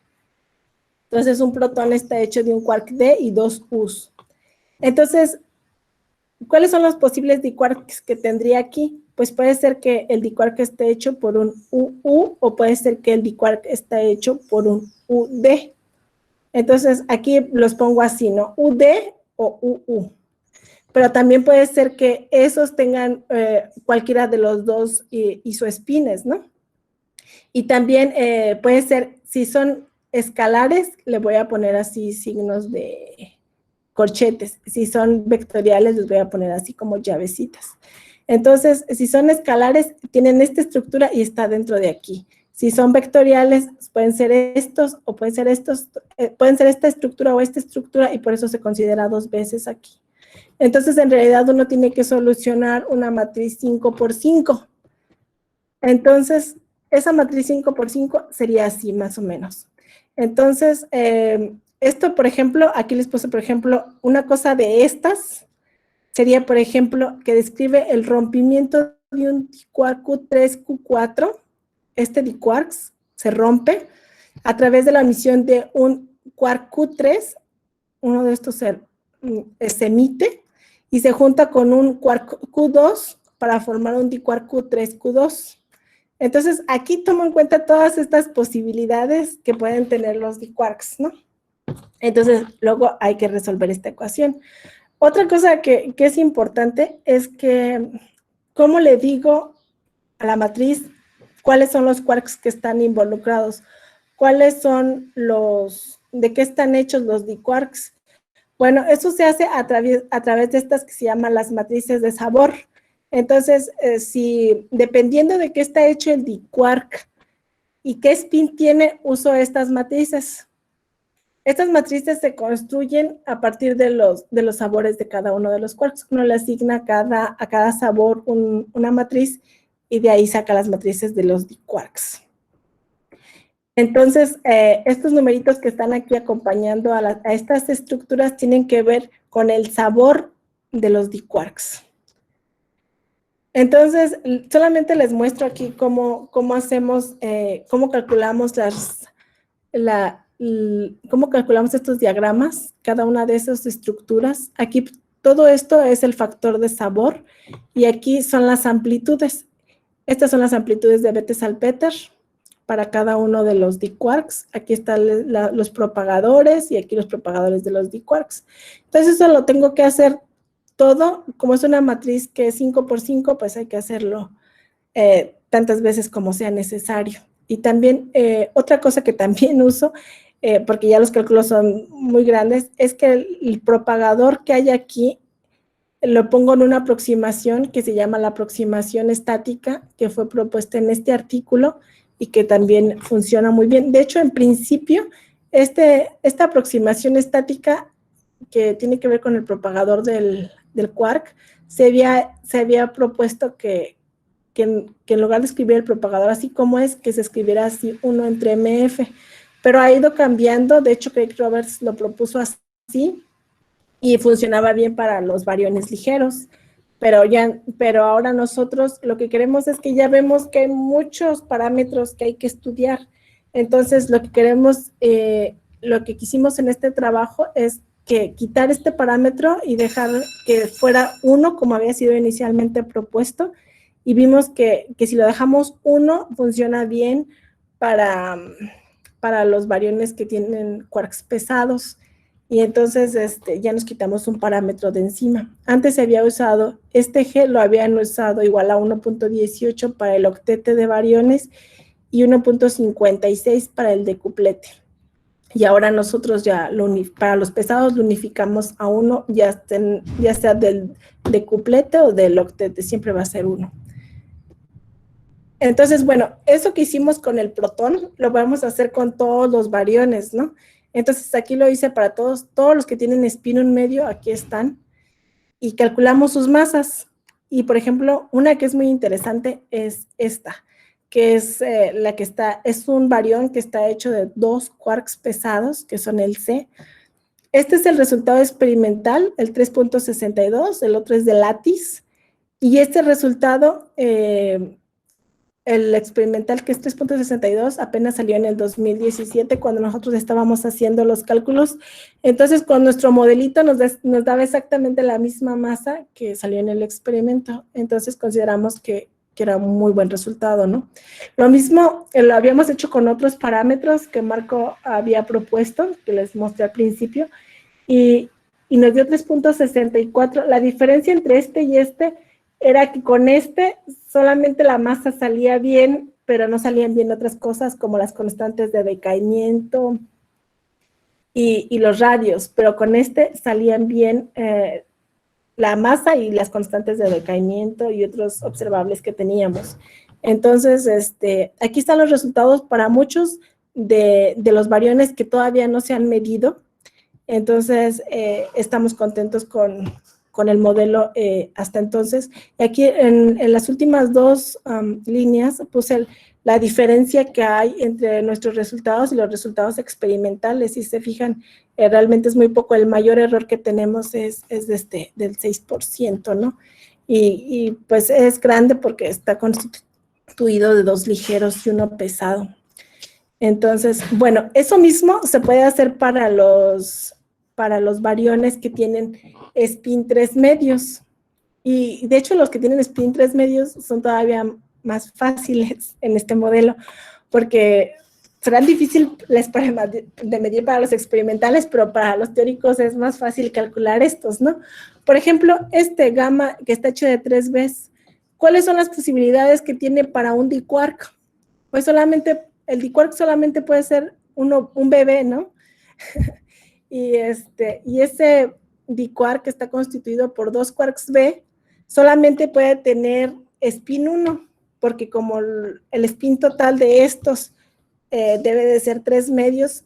Entonces, un protón está hecho de un quark D y 2 U's. Entonces, ¿cuáles son los posibles diquarks que tendría aquí? Pues puede ser que el diquark esté hecho por un UU o puede ser que el diquark esté hecho por un UD. Entonces, aquí los pongo así, ¿no? UD o UU. Pero también puede ser que esos tengan cualquiera de los dos isoespines, ¿no? Y también puede ser, si son escalares, le voy a poner así signos de corchetes. Si son vectoriales, les voy a poner así como llavecitas. Entonces, si son escalares, tienen esta estructura y está dentro de aquí. Si son vectoriales, pueden ser estos o pueden ser estos, pueden ser esta estructura o esta estructura y por eso se considera 2 veces aquí. Entonces, en realidad, uno tiene que solucionar una matriz 5 por 5. Entonces, esa matriz 5 por 5 sería así más o menos. Entonces, esto, por ejemplo, aquí les puse, por ejemplo, una cosa de estas sería, por ejemplo, que describe el rompimiento de un diquark Q3Q4. Este diquarks se rompe a través de la emisión de un quark Q3. Uno de estos se emite y se junta con un quark Q2 para formar un diquark Q3Q2. Entonces, aquí tomo en cuenta todas estas posibilidades que pueden tener los diquarks, ¿no? Entonces, luego hay que resolver esta ecuación. Otra cosa que es importante es que, ¿cómo le digo a la matriz cuáles son los quarks que están involucrados? ¿Cuáles son de qué están hechos los diquarks? Bueno, eso se hace a través de estas que se llaman las matrices de sabor. Entonces, dependiendo de qué está hecho el diquark y qué spin tiene, uso estas matrices. Estas matrices se construyen a partir de los sabores de cada uno de los quarks. Uno le asigna a cada sabor una matriz y de ahí saca las matrices de los diquarks. Entonces, estos numeritos que están aquí acompañando a estas estructuras tienen que ver con el sabor de los diquarks. Entonces, solamente les muestro aquí cómo hacemos, cómo calculamos cómo calculamos estos diagramas, cada una de esas estructuras. Aquí todo esto es el factor de sabor y aquí son las amplitudes. Estas son las amplitudes de Bethe-Salpeter para cada uno de los diquarks. Aquí están los propagadores y aquí los propagadores de los diquarks. Entonces eso lo tengo que hacer todo, como es una matriz que es 5 por 5, pues hay que hacerlo tantas veces como sea necesario. Y también, otra cosa que también uso, porque ya los cálculos son muy grandes, es que el propagador que hay aquí lo pongo en una aproximación que se llama la aproximación estática, que fue propuesta en este artículo y que también funciona muy bien. De hecho, en principio, esta aproximación estática que tiene que ver con el propagador del quark, se había propuesto que en lugar de escribir el propagador así como es, que se escribiera así 1 entre MF, pero ha ido cambiando. De hecho, Craig Roberts lo propuso así y funcionaba bien para los variones ligeros, pero ahora nosotros lo que queremos es que ya vemos que hay muchos parámetros que hay que estudiar. Entonces, lo que quisimos en este trabajo es que quitar este parámetro y dejar que fuera 1 como había sido inicialmente propuesto, y vimos que si lo dejamos 1 funciona bien para los variones que tienen quarks pesados, y entonces ya nos quitamos un parámetro de encima. Antes se había usado, este G lo habían usado igual a 1.18 para el octete de variones y 1.56 para el decuplete. Y ahora nosotros ya para los pesados lo unificamos a 1, ya sea del decuplete o del octete, siempre va a ser 1. Entonces, bueno, eso que hicimos con el protón, lo vamos a hacer con todos los variones, ¿no? Entonces, aquí lo hice para todos los que tienen spin 1 medio, aquí están, y calculamos sus masas. Y, por ejemplo, una que es muy interesante es esta, que es es un barión que está hecho de 2 quarks pesados, que son el C. Este es el resultado experimental, el 3.62, el otro es de Lattice, y este resultado, el experimental, que es 3.62, apenas salió en el 2017, cuando nosotros estábamos haciendo los cálculos. Entonces, con nuestro modelito nos daba exactamente la misma masa que salió en el experimento. Entonces, consideramos que era un muy buen resultado, ¿no? Lo mismo lo habíamos hecho con otros parámetros que Marco había propuesto, que les mostré al principio, y nos dio 3.64. La diferencia entre este y este era que con solamente la masa salía bien, pero no salían bien otras cosas como las constantes de decaimiento y los radios, pero con salían bien la masa y las constantes de decaimiento y otros observables que teníamos. Entonces, aquí están los resultados para muchos de los variones que todavía no se han medido. Entonces, estamos contentos con con el modelo hasta entonces. Y aquí en las últimas dos líneas puse la diferencia que hay entre nuestros resultados y los resultados experimentales. Si se fijan, realmente es muy poco. El mayor error que tenemos es del 6%, ¿no? Y pues es grande porque está constituido de 2 ligeros y 1 pesado. Entonces, bueno, eso mismo se puede hacer para los variones que tienen spin 3 medios. Y de hecho, los que tienen spin 3 medios son todavía más fáciles en este modelo, porque serán difíciles de medir para los experimentales, pero para los teóricos es más fácil calcular estos, ¿no? Por ejemplo, este gamma que está hecho de 3 Bs, ¿cuáles son las posibilidades que tiene para un diquark? Pues solamente, el diquark solamente puede ser un bebé, ¿no? y ese diquark que está constituido por 2 quarks B solamente puede tener spin 1, porque como el spin total de estos debe de ser 3 medios,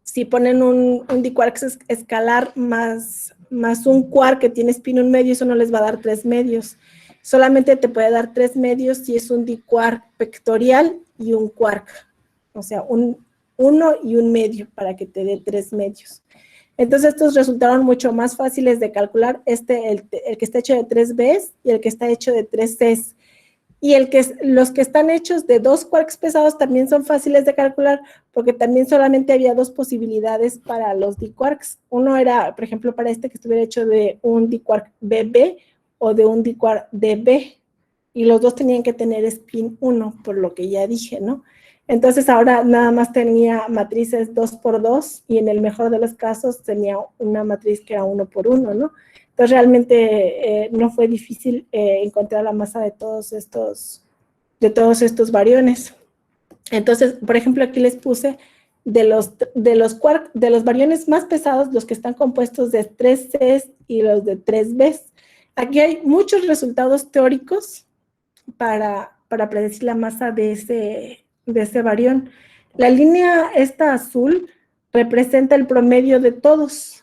si ponen un diquark escalar más un quark que tiene spin 1 medio, eso no les va a dar 3 medios. Solamente te puede dar 3 medios si es un diquark vectorial y un quark. O sea, un 1 y un medio para que te dé 3 medios. Entonces, estos resultaron mucho más fáciles de calcular, el que está hecho de 3 Bs y el que está hecho de 3 Cs. Y los que están hechos de 2 quarks pesados también son fáciles de calcular, porque también solamente había 2 posibilidades para los diquarks. Uno era, por ejemplo, para este que estuviera hecho de un diquark BB o de un diquark DB, y los dos tenían que tener spin 1, por lo que ya dije, ¿no? Entonces ahora nada más tenía matrices 2 por 2 y en el mejor de los casos tenía una matriz que era 1 por 1, ¿no? Entonces realmente no fue difícil encontrar la masa de todos estos variones. Entonces, por ejemplo, aquí les puse de los variones más pesados, los que están compuestos de 3 Cs y los de 3 Bs. Aquí hay muchos resultados teóricos para predecir la masa de ese barión. La línea esta azul representa el promedio de todos.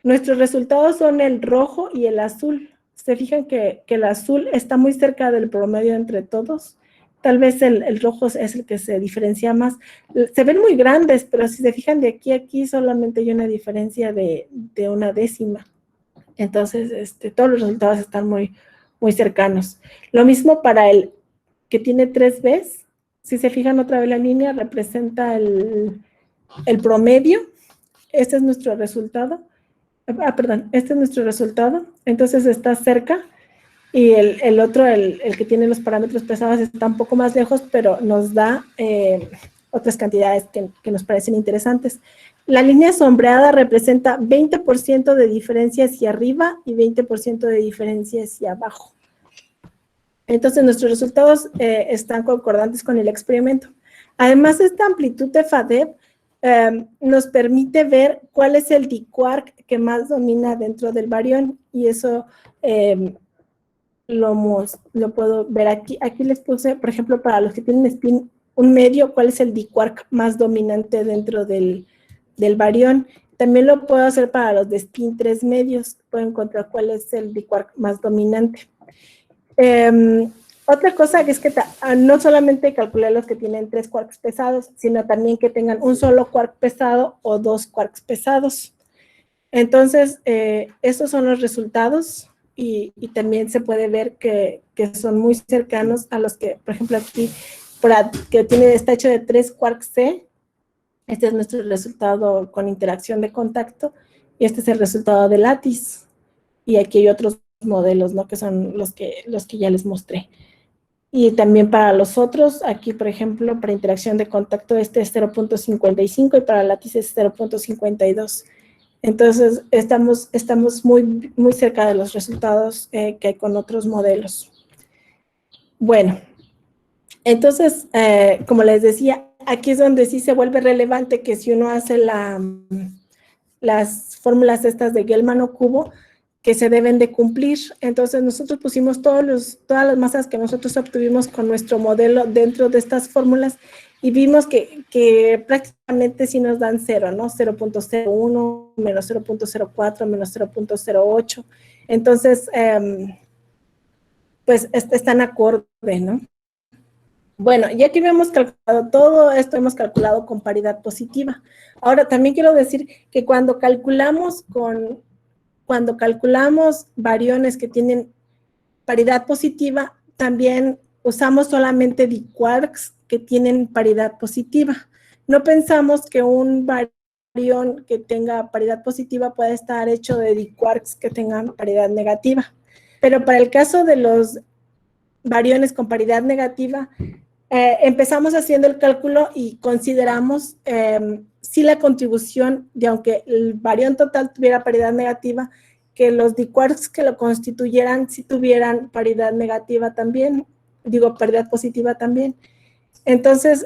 Nuestros resultados son el rojo y el azul. Se fijan que el azul está muy cerca del promedio entre todos. Tal vez el rojo es el que se diferencia más. Se ven muy grandes, pero si se fijan de aquí a aquí solamente hay una diferencia de una décima. Entonces, todos los resultados están muy, muy cercanos. Lo mismo para el que tiene 3 Bs. Si se fijan otra vez la línea, representa el promedio. Este es nuestro resultado. Este es nuestro resultado. Entonces está cerca. Y el otro, el que tiene los parámetros pesados, está un poco más lejos, pero nos da otras cantidades que nos parecen interesantes. La línea sombreada representa 20% de diferencia hacia arriba y 20% de diferencia hacia abajo. Entonces, nuestros resultados están concordantes con el experimento. Además, esta amplitud de FADEP nos permite ver cuál es el diquark que más domina dentro del barión, y eso lo puedo ver aquí. Aquí les puse, por ejemplo, para los que tienen spin 1 medio, cuál es el diquark más dominante dentro del barión. También lo puedo hacer para los de spin 3 medios, puedo encontrar cuál es el diquark más dominante. Otra cosa es que no solamente calculé los que tienen 3 quarks pesados, sino también que tengan un solo quark pesado o 2 quarks pesados. Entonces, estos son los resultados y también se puede ver que son muy cercanos a los que, por ejemplo, aquí, que está hecho de 3 quarks C. Este es nuestro resultado con interacción de contacto y este es el resultado de Lattice. Y aquí hay otros modelos, ¿no? Que son los que ya les mostré. Y también para los otros, aquí, por ejemplo, para interacción de contacto, este es 0.55 y para Lattice es 0.52. Entonces, estamos muy, muy cerca de los resultados que hay con otros modelos. Bueno, entonces, como les decía, aquí es donde sí se vuelve relevante que si uno hace las fórmulas estas de Gell-Mann-Cubo, que se deben de cumplir. Entonces, nosotros pusimos todas las masas que nosotros obtuvimos con nuestro modelo dentro de estas fórmulas y vimos que prácticamente sí nos dan 0, ¿no? 0.01, menos 0.04, menos 0.08. Entonces, pues están acorde, ¿no? Bueno, ya que hemos calculado todo esto, hemos calculado con paridad positiva. Ahora, también quiero decir que cuando calculamos variones que tienen paridad positiva, también usamos solamente diquarks que tienen paridad positiva. No pensamos que un barión que tenga paridad positiva pueda estar hecho de diquarks que tengan paridad negativa. Pero para el caso de los variones con paridad negativa, empezamos haciendo el cálculo y consideramos si la contribución de, aunque el barión total tuviera paridad negativa, que los diquarks que lo constituyeran si tuvieran paridad negativa también, paridad positiva también. Entonces,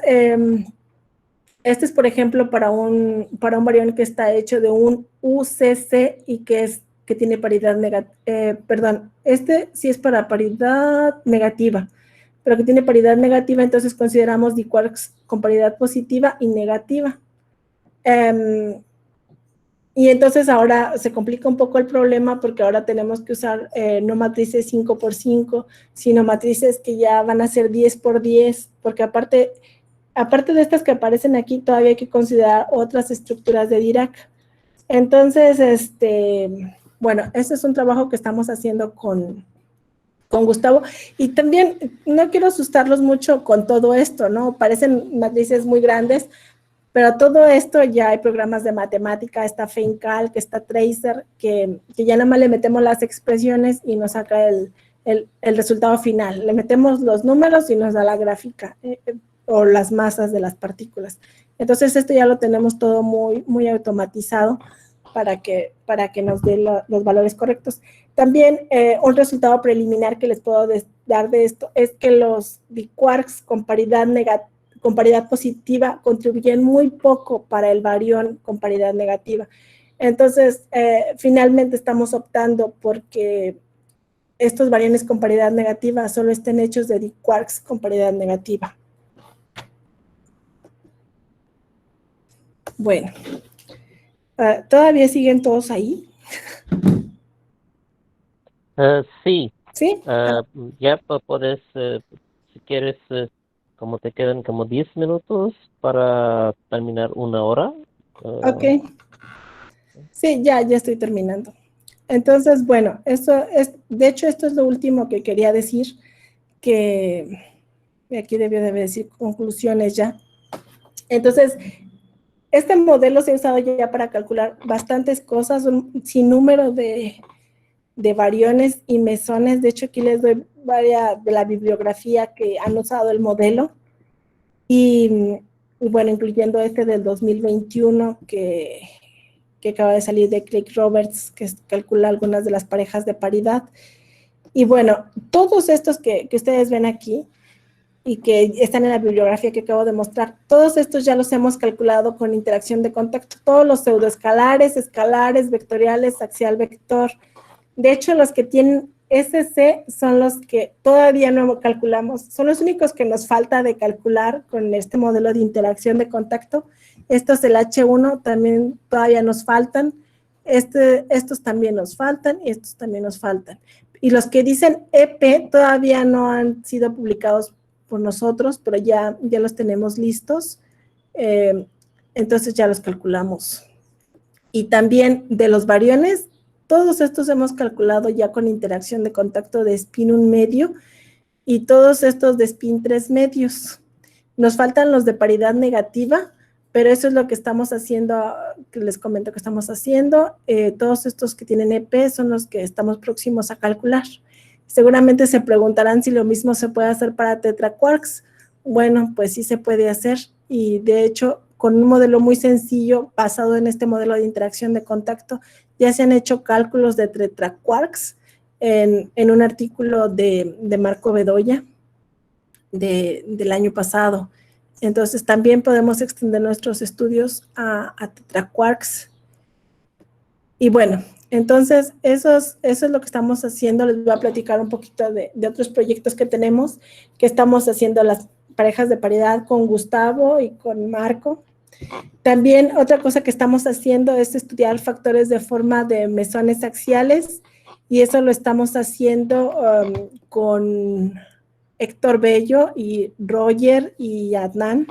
este es, por ejemplo, para un barión que está hecho de un UCC y que tiene paridad negativa, este sí es para paridad negativa, pero que tiene paridad negativa, entonces consideramos diquarks con paridad positiva y negativa. Y entonces ahora se complica un poco el problema porque ahora tenemos que usar no matrices 5x5, sino matrices que ya van a ser 10x10, porque aparte de estas que aparecen aquí, todavía hay que considerar otras estructuras de Dirac. Entonces, bueno, este es un trabajo que estamos haciendo con Gustavo, y también no quiero asustarlos mucho con todo esto, ¿no? Parecen matrices muy grandes, pero todo esto ya hay programas de matemática, está FeinCalc, está Tracer, que ya nada más le metemos las expresiones y nos saca el resultado final. Le metemos los números y nos da la gráfica, o las masas de las partículas. Entonces, esto ya lo tenemos todo muy, muy automatizado para que nos dé los valores correctos. También un resultado preliminar que les puedo dar de esto es que los diquarks con paridad positiva contribuyen muy poco para el barión con paridad negativa. Entonces, finalmente estamos optando porque estos variones con paridad negativa solo estén hechos de diquarks con paridad negativa. Bueno, ¿todavía siguen todos ahí? Sí. ¿Sí? Ya puedes, si quieres, como te quedan como 10 minutos para terminar 1 hora. Ok. Sí, ya estoy terminando. Entonces, bueno, de hecho, esto es lo último que quería decir, que aquí debe decir conclusiones ya. Entonces, este modelo se ha usado ya para calcular bastantes cosas, un sinnúmero de variones y mesones. De hecho, aquí les doy varias de la bibliografía que han usado el modelo. Y bueno, incluyendo este del 2021 que acaba de salir de Craig Roberts, que calcula algunas de las parejas de paridad. Y bueno, todos estos que ustedes ven aquí y que están en la bibliografía que acabo de mostrar, todos estos ya los hemos calculado con interacción de contacto, todos los pseudoescalares, escalares, vectoriales, axial vector. De hecho, los que tienen SC son los que todavía no calculamos, son los únicos que nos falta de calcular con este modelo de interacción de contacto. Estos, el H1, también todavía nos faltan, estos también nos faltan y estos también nos faltan. Y los que dicen EP todavía no han sido publicados por nosotros, pero ya los tenemos listos, entonces ya los calculamos. Y también de los variones, todos estos hemos calculado ya con interacción de contacto de spin 1 medio y todos estos de spin 3 medios. Nos faltan los de paridad negativa, pero eso es lo que estamos haciendo, que les comento que estamos haciendo. Todos estos que tienen EP son los que estamos próximos a calcular. Seguramente se preguntarán si lo mismo se puede hacer para tetraquarks. Bueno, pues sí se puede hacer, y de hecho, con un modelo muy sencillo basado en este modelo de interacción de contacto, ya se han hecho cálculos de tetraquarks en un artículo de Marco Bedoya del año pasado. Entonces, también podemos extender nuestros estudios a tetraquarks. Y bueno, entonces, eso es lo que estamos haciendo. Les voy a platicar un poquito de otros proyectos que tenemos, que estamos haciendo las parejas de paridad con Gustavo y con Marco. También otra cosa que estamos haciendo es estudiar factores de forma de mesones axiales y eso lo estamos haciendo con Héctor Bello y Roger y Adnan.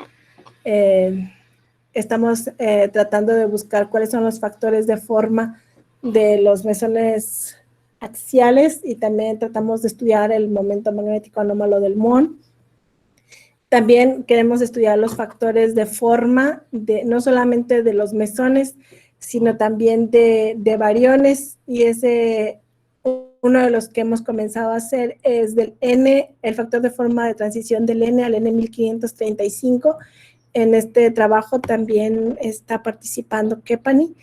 Estamos tratando de buscar cuáles son los factores de forma de los mesones axiales y también tratamos de estudiar el momento magnético anómalo del muón. También queremos estudiar los factores de forma, no solamente de los mesones, sino también de bariones, y uno de los que hemos comenzado a hacer es del N, el factor de forma de transición del N al N1535. En este trabajo también está participando Kepani,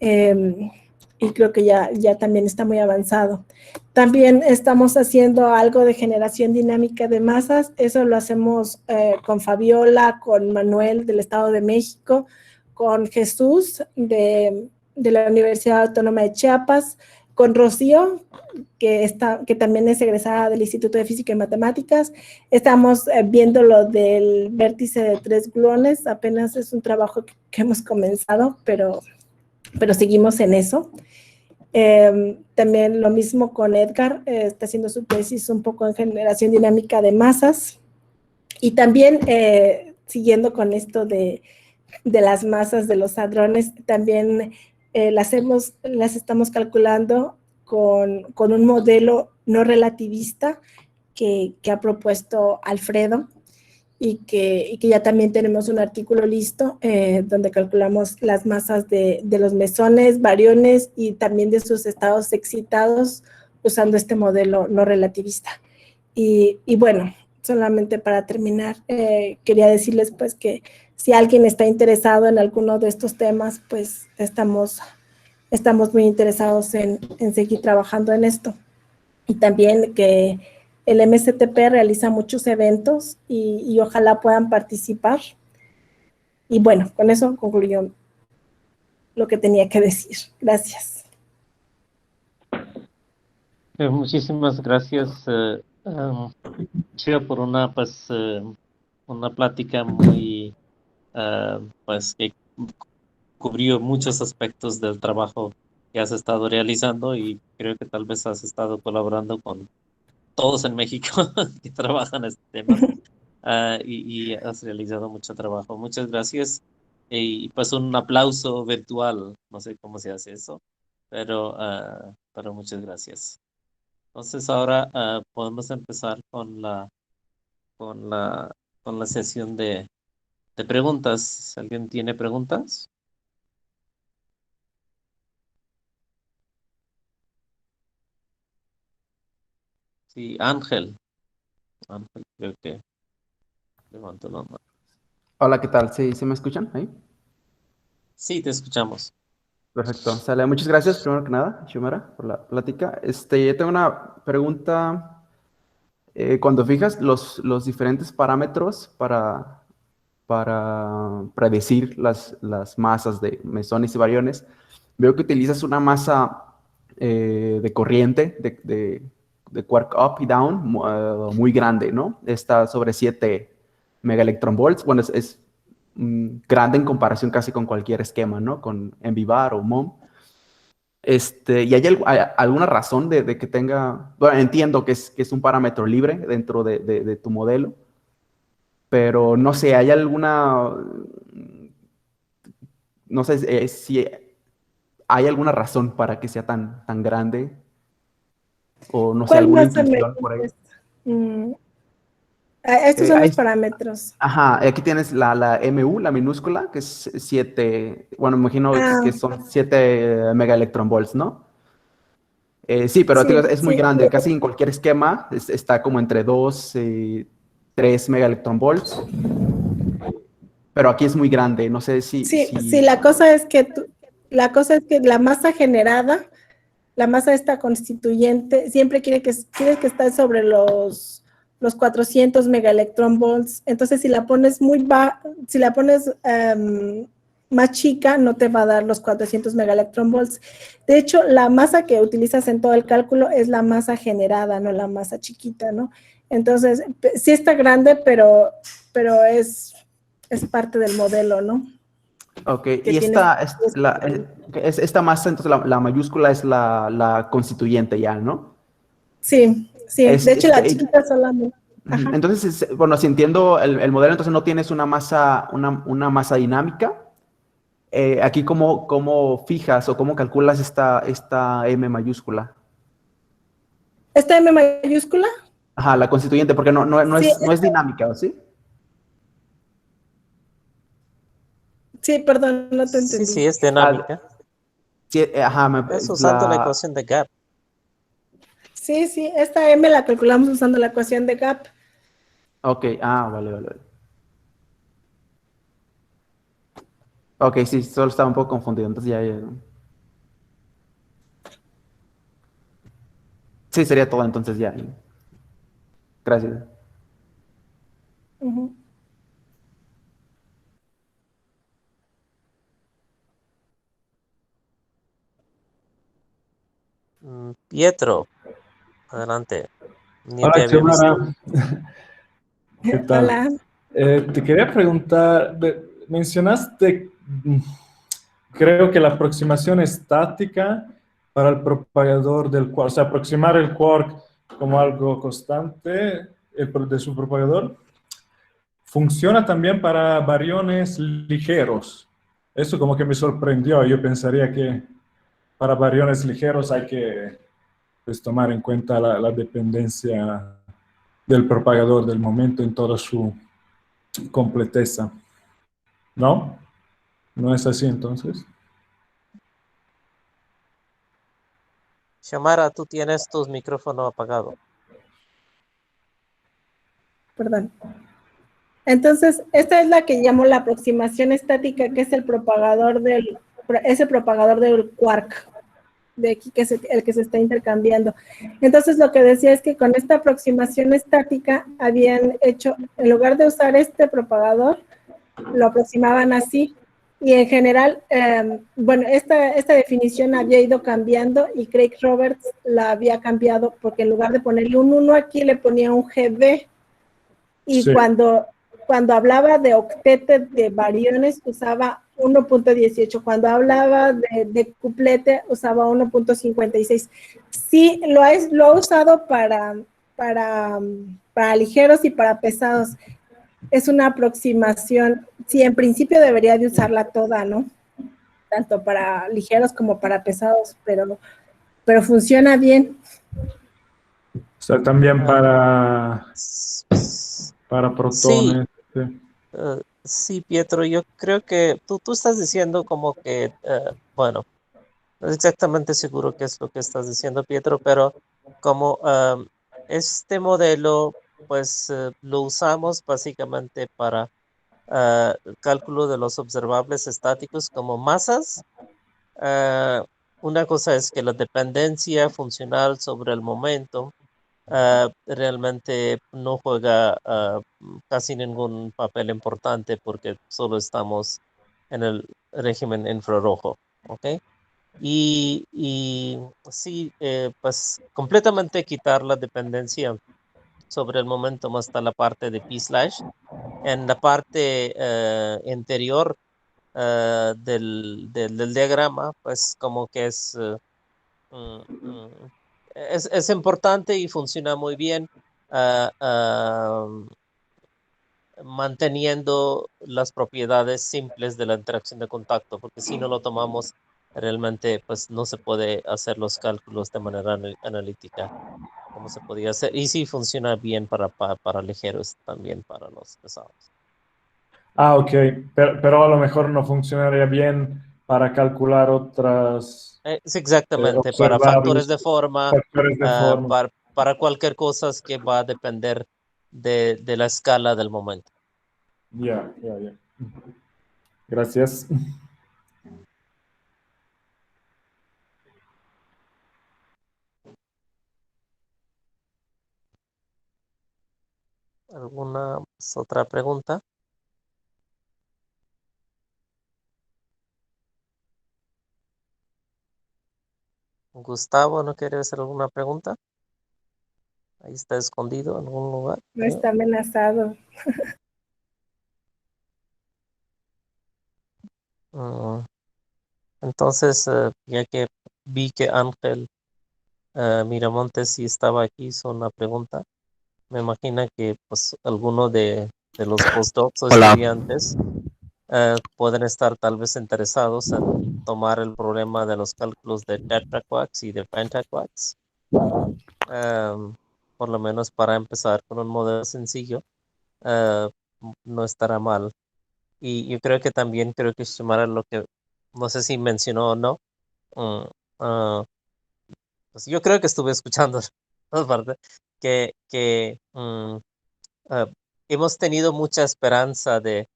y creo que ya también está muy avanzado. También estamos haciendo algo de generación dinámica de masas, eso lo hacemos con Fabiola, con Manuel del Estado de México, con Jesús de la Universidad Autónoma de Chiapas, con Rocío, que también es egresada del Instituto de Física y Matemáticas. Estamos viendo lo del vértice de 3 gluones, apenas es un trabajo que hemos comenzado, pero seguimos en eso. También lo mismo con Edgar, está haciendo su tesis un poco en generación dinámica de masas, y también siguiendo con esto de las masas de los hadrones, también las estamos calculando con un modelo no relativista que ha propuesto Alfredo, y que ya también tenemos un artículo listo donde calculamos las masas de los mesones, bariones y también de sus estados excitados usando este modelo no relativista. Y bueno, solamente para terminar, quería decirles pues que si alguien está interesado en alguno de estos temas, pues estamos muy interesados en seguir trabajando en esto. Y también que el MSTP realiza muchos eventos y ojalá puedan participar. Y bueno, con eso concluyó lo que tenía que decir. Gracias. Muchísimas gracias, Chio, por una plática muy, pues, que cubrió muchos aspectos del trabajo que has estado realizando, y creo que tal vez has estado colaborando con todos en México que trabajan en este tema, y has realizado mucho trabajo. Muchas gracias, y pues un aplauso virtual, no sé cómo se hace eso, pero muchas gracias. Entonces ahora podemos empezar con la sesión de preguntas. ¿Alguien tiene preguntas? Sí, Ángel, creo que levantó la mano. Hola, ¿qué tal? ¿Sí me escuchan ahí? Sí, te escuchamos. Perfecto. Sale, muchas gracias, primero que nada, Xiomara, por la plática. Yo tengo una pregunta. Cuando fijas los diferentes parámetros para predecir las masas de mesones y bariones, veo que utilizas una masa de corriente, de quark up y down, muy grande, ¿no? Está sobre 7 megaelectronvolts. Bueno, es grande en comparación casi con cualquier esquema, ¿no? Con MVBAR o MOM. ¿Y hay alguna razón de que tenga? Bueno, entiendo que es un parámetro libre dentro de tu modelo, pero no sé, ¿hay alguna, no sé si hay alguna razón para que sea tan grande? O no sé, ¿Cuál alguna más me intuición por ahí. Estos son los parámetros. Ajá, aquí tienes la MU, la minúscula, que es 7, bueno, me imagino que son 7 megaelectronvolts, ¿no? Sí, pero Sí, es muy sí. grande, casi en cualquier esquema está como entre 2 y 3 megaelectronvolts, pero aquí es muy grande, no sé Sí, la cosa es que la masa generada, la masa esta constituyente, siempre quiere que esté sobre los 400 megaelectronvolts. Entonces, si la pones más chica, no te va a dar los 400 megaelectronvolts. De hecho, la masa que utilizas en todo el cálculo es la masa generada, no la masa chiquita, ¿no? Entonces, sí está grande, pero es parte del modelo, ¿no? Ok, que y tienes. esta masa, entonces la mayúscula es la constituyente ya, ¿no? Sí, sí. Es, De hecho, la este, chiquita solamente. Ujú. Ajá. Entonces, bueno, si entiendo el modelo, entonces no tienes una masa dinámica. Aquí, ¿cómo fijas o cómo calculas esta M mayúscula? ¿Esta M mayúscula? Ajá, la constituyente, porque Sí, no es dinámica, ¿o sí? sí, perdón, no te Sí, entendí. sí, es Ah, dinámica. sí, ajá, Es usando la ecuación de Gap. Sí, sí, esta M la calculamos usando la ecuación de Gap. ok, vale, vale, vale. Ok, sí, solo estaba un poco confundido, entonces ya. Sí, sería todo, entonces ya. Gracias. Ujú. Pietro, adelante. Ni te Hola, había Xiomara. visto. ¿Qué tal? Hola. Te quería preguntar, mencionaste, creo que la aproximación estática para el propagador del quark, o sea, aproximar el quark como algo constante de su propagador, funciona también para bariones ligeros. Eso como que me sorprendió. Yo pensaría que para bariones ligeros hay que pues, tomar en cuenta la dependencia del propagador del momento en toda su completeza. ¿No? ¿No es así entonces? Xiomara, tú tienes tu micrófono apagado. Perdón. Entonces, esta es la que llamo la aproximación estática, que es el propagador del quark, de aquí, que es el que se está intercambiando. Entonces, lo que decía es que con esta aproximación estática habían hecho, en lugar de usar este propagador, lo aproximaban así. Y en general, bueno, esta definición había ido cambiando y Craig Roberts la había cambiado porque en lugar de ponerle un 1 aquí, le ponía un GB. Y Sí. cuando hablaba de octetes de bariones, usaba 1.18. Cuando hablaba de cuplete, usaba 1.56. Sí, lo ha usado para ligeros y para pesados. Es una aproximación. Sí, en principio debería de usarla toda, ¿no? Tanto para ligeros como para pesados, pero funciona bien. O sea, también Ah, para sí, protones. Sí. sí, Pietro, yo creo que tú estás diciendo como que, bueno, no es exactamente seguro qué es lo que estás diciendo, Pietro, pero como este modelo, pues lo usamos básicamente para cálculo de los observables estáticos como masas. Ah, una cosa es que la dependencia funcional sobre el momento realmente no juega casi ningún papel importante porque solo estamos en el régimen infrarrojo, ¿ok? Y sí, pues completamente quitar la dependencia sobre el momentum hasta la parte de P/. En la parte interior del diagrama, pues como que mm, mm, es importante y funciona muy bien ah, ah, manteniendo las propiedades simples de la interacción de contacto, porque si no lo tomamos realmente, pues no se puede hacer los cálculos de manera analítica como se podía hacer. Y sí funciona bien para ligeros, también para los pesados. Ok, pero a lo mejor no funcionaría bien para calcular otras Es exactamente, para factores observables, de forma, factores de forma. para cualquier cosa que va a depender de la escala del momento. Ya. Gracias. ¿Alguna otra pregunta? Gustavo, ¿no quiere hacer alguna pregunta? Ahí está escondido en algún lugar. No está amenazado. Mm, entonces, ya que vi que Ángel Miramontes sí estaba aquí, hizo una pregunta. Me imagino que pues alguno de los postdocs o Hola. estudiantes pueden estar tal vez interesados en tomar el problema de los cálculos de tetraquarks y de pentaquarks, em, por lo menos para empezar con un modelo sencillo, eh, no estará mal. Y yo creo que también, creo que Shimara lo que, no sé si mencionó o no, mm, ah, pues yo creo que estuve escuchando dos partes, que ah, hemos tenido mucha esperanza de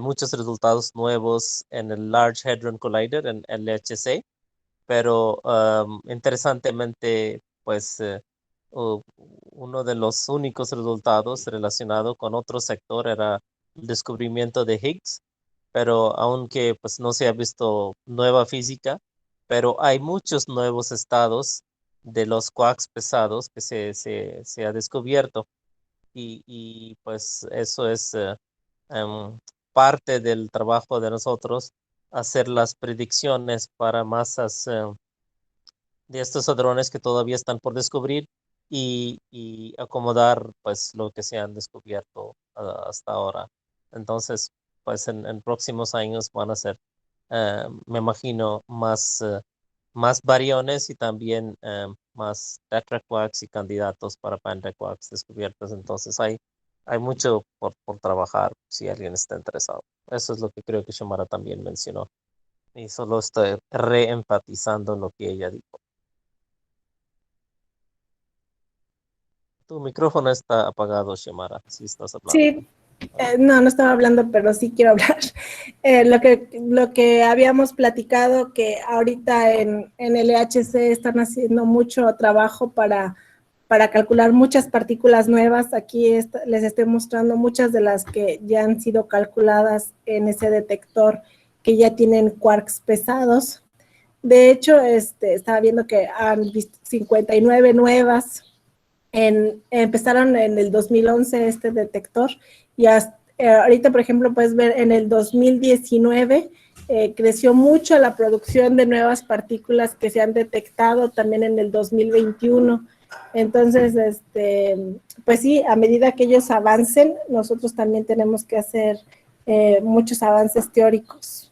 muchos resultados nuevos en el Large Hadron Collider, en LHC, pero interesantemente, pues uno de los únicos resultados relacionado con otro sector era el descubrimiento de Higgs, pero aunque pues no se ha visto nueva física, pero hay muchos nuevos estados de los quarks pesados que se ha descubierto y pues eso es parte del trabajo de nosotros, hacer las predicciones para masas de estos hadrones que todavía están por descubrir y acomodar pues lo que se han descubierto hasta ahora. Entonces, pues en próximos años van a ser, me imagino, más bariones y también más tetraquarks y candidatos para pentaquarks descubiertos. Entonces hay mucho por trabajar si alguien está interesado. Eso es lo que creo que Shomara también mencionó. Y solo estoy reenfatizando lo que ella dijo. Tu micrófono está apagado, Shomara, si estás hablando. Sí, no, no estaba hablando, pero sí quiero hablar. Lo que habíamos platicado, que ahorita en el EHC están haciendo mucho trabajo para calcular muchas partículas nuevas. Aquí les estoy mostrando muchas de las que ya han sido calculadas en ese detector, que ya tienen quarks pesados. De hecho, estaba viendo que han visto 59 nuevas. Empezaron en el 2011 este detector y ahorita, por ejemplo, puedes ver en el 2019 creció mucho la producción de nuevas partículas que se han detectado también en el 2021. Entonces, pues sí, a medida que ellos avancen, nosotros también tenemos que hacer muchos avances teóricos.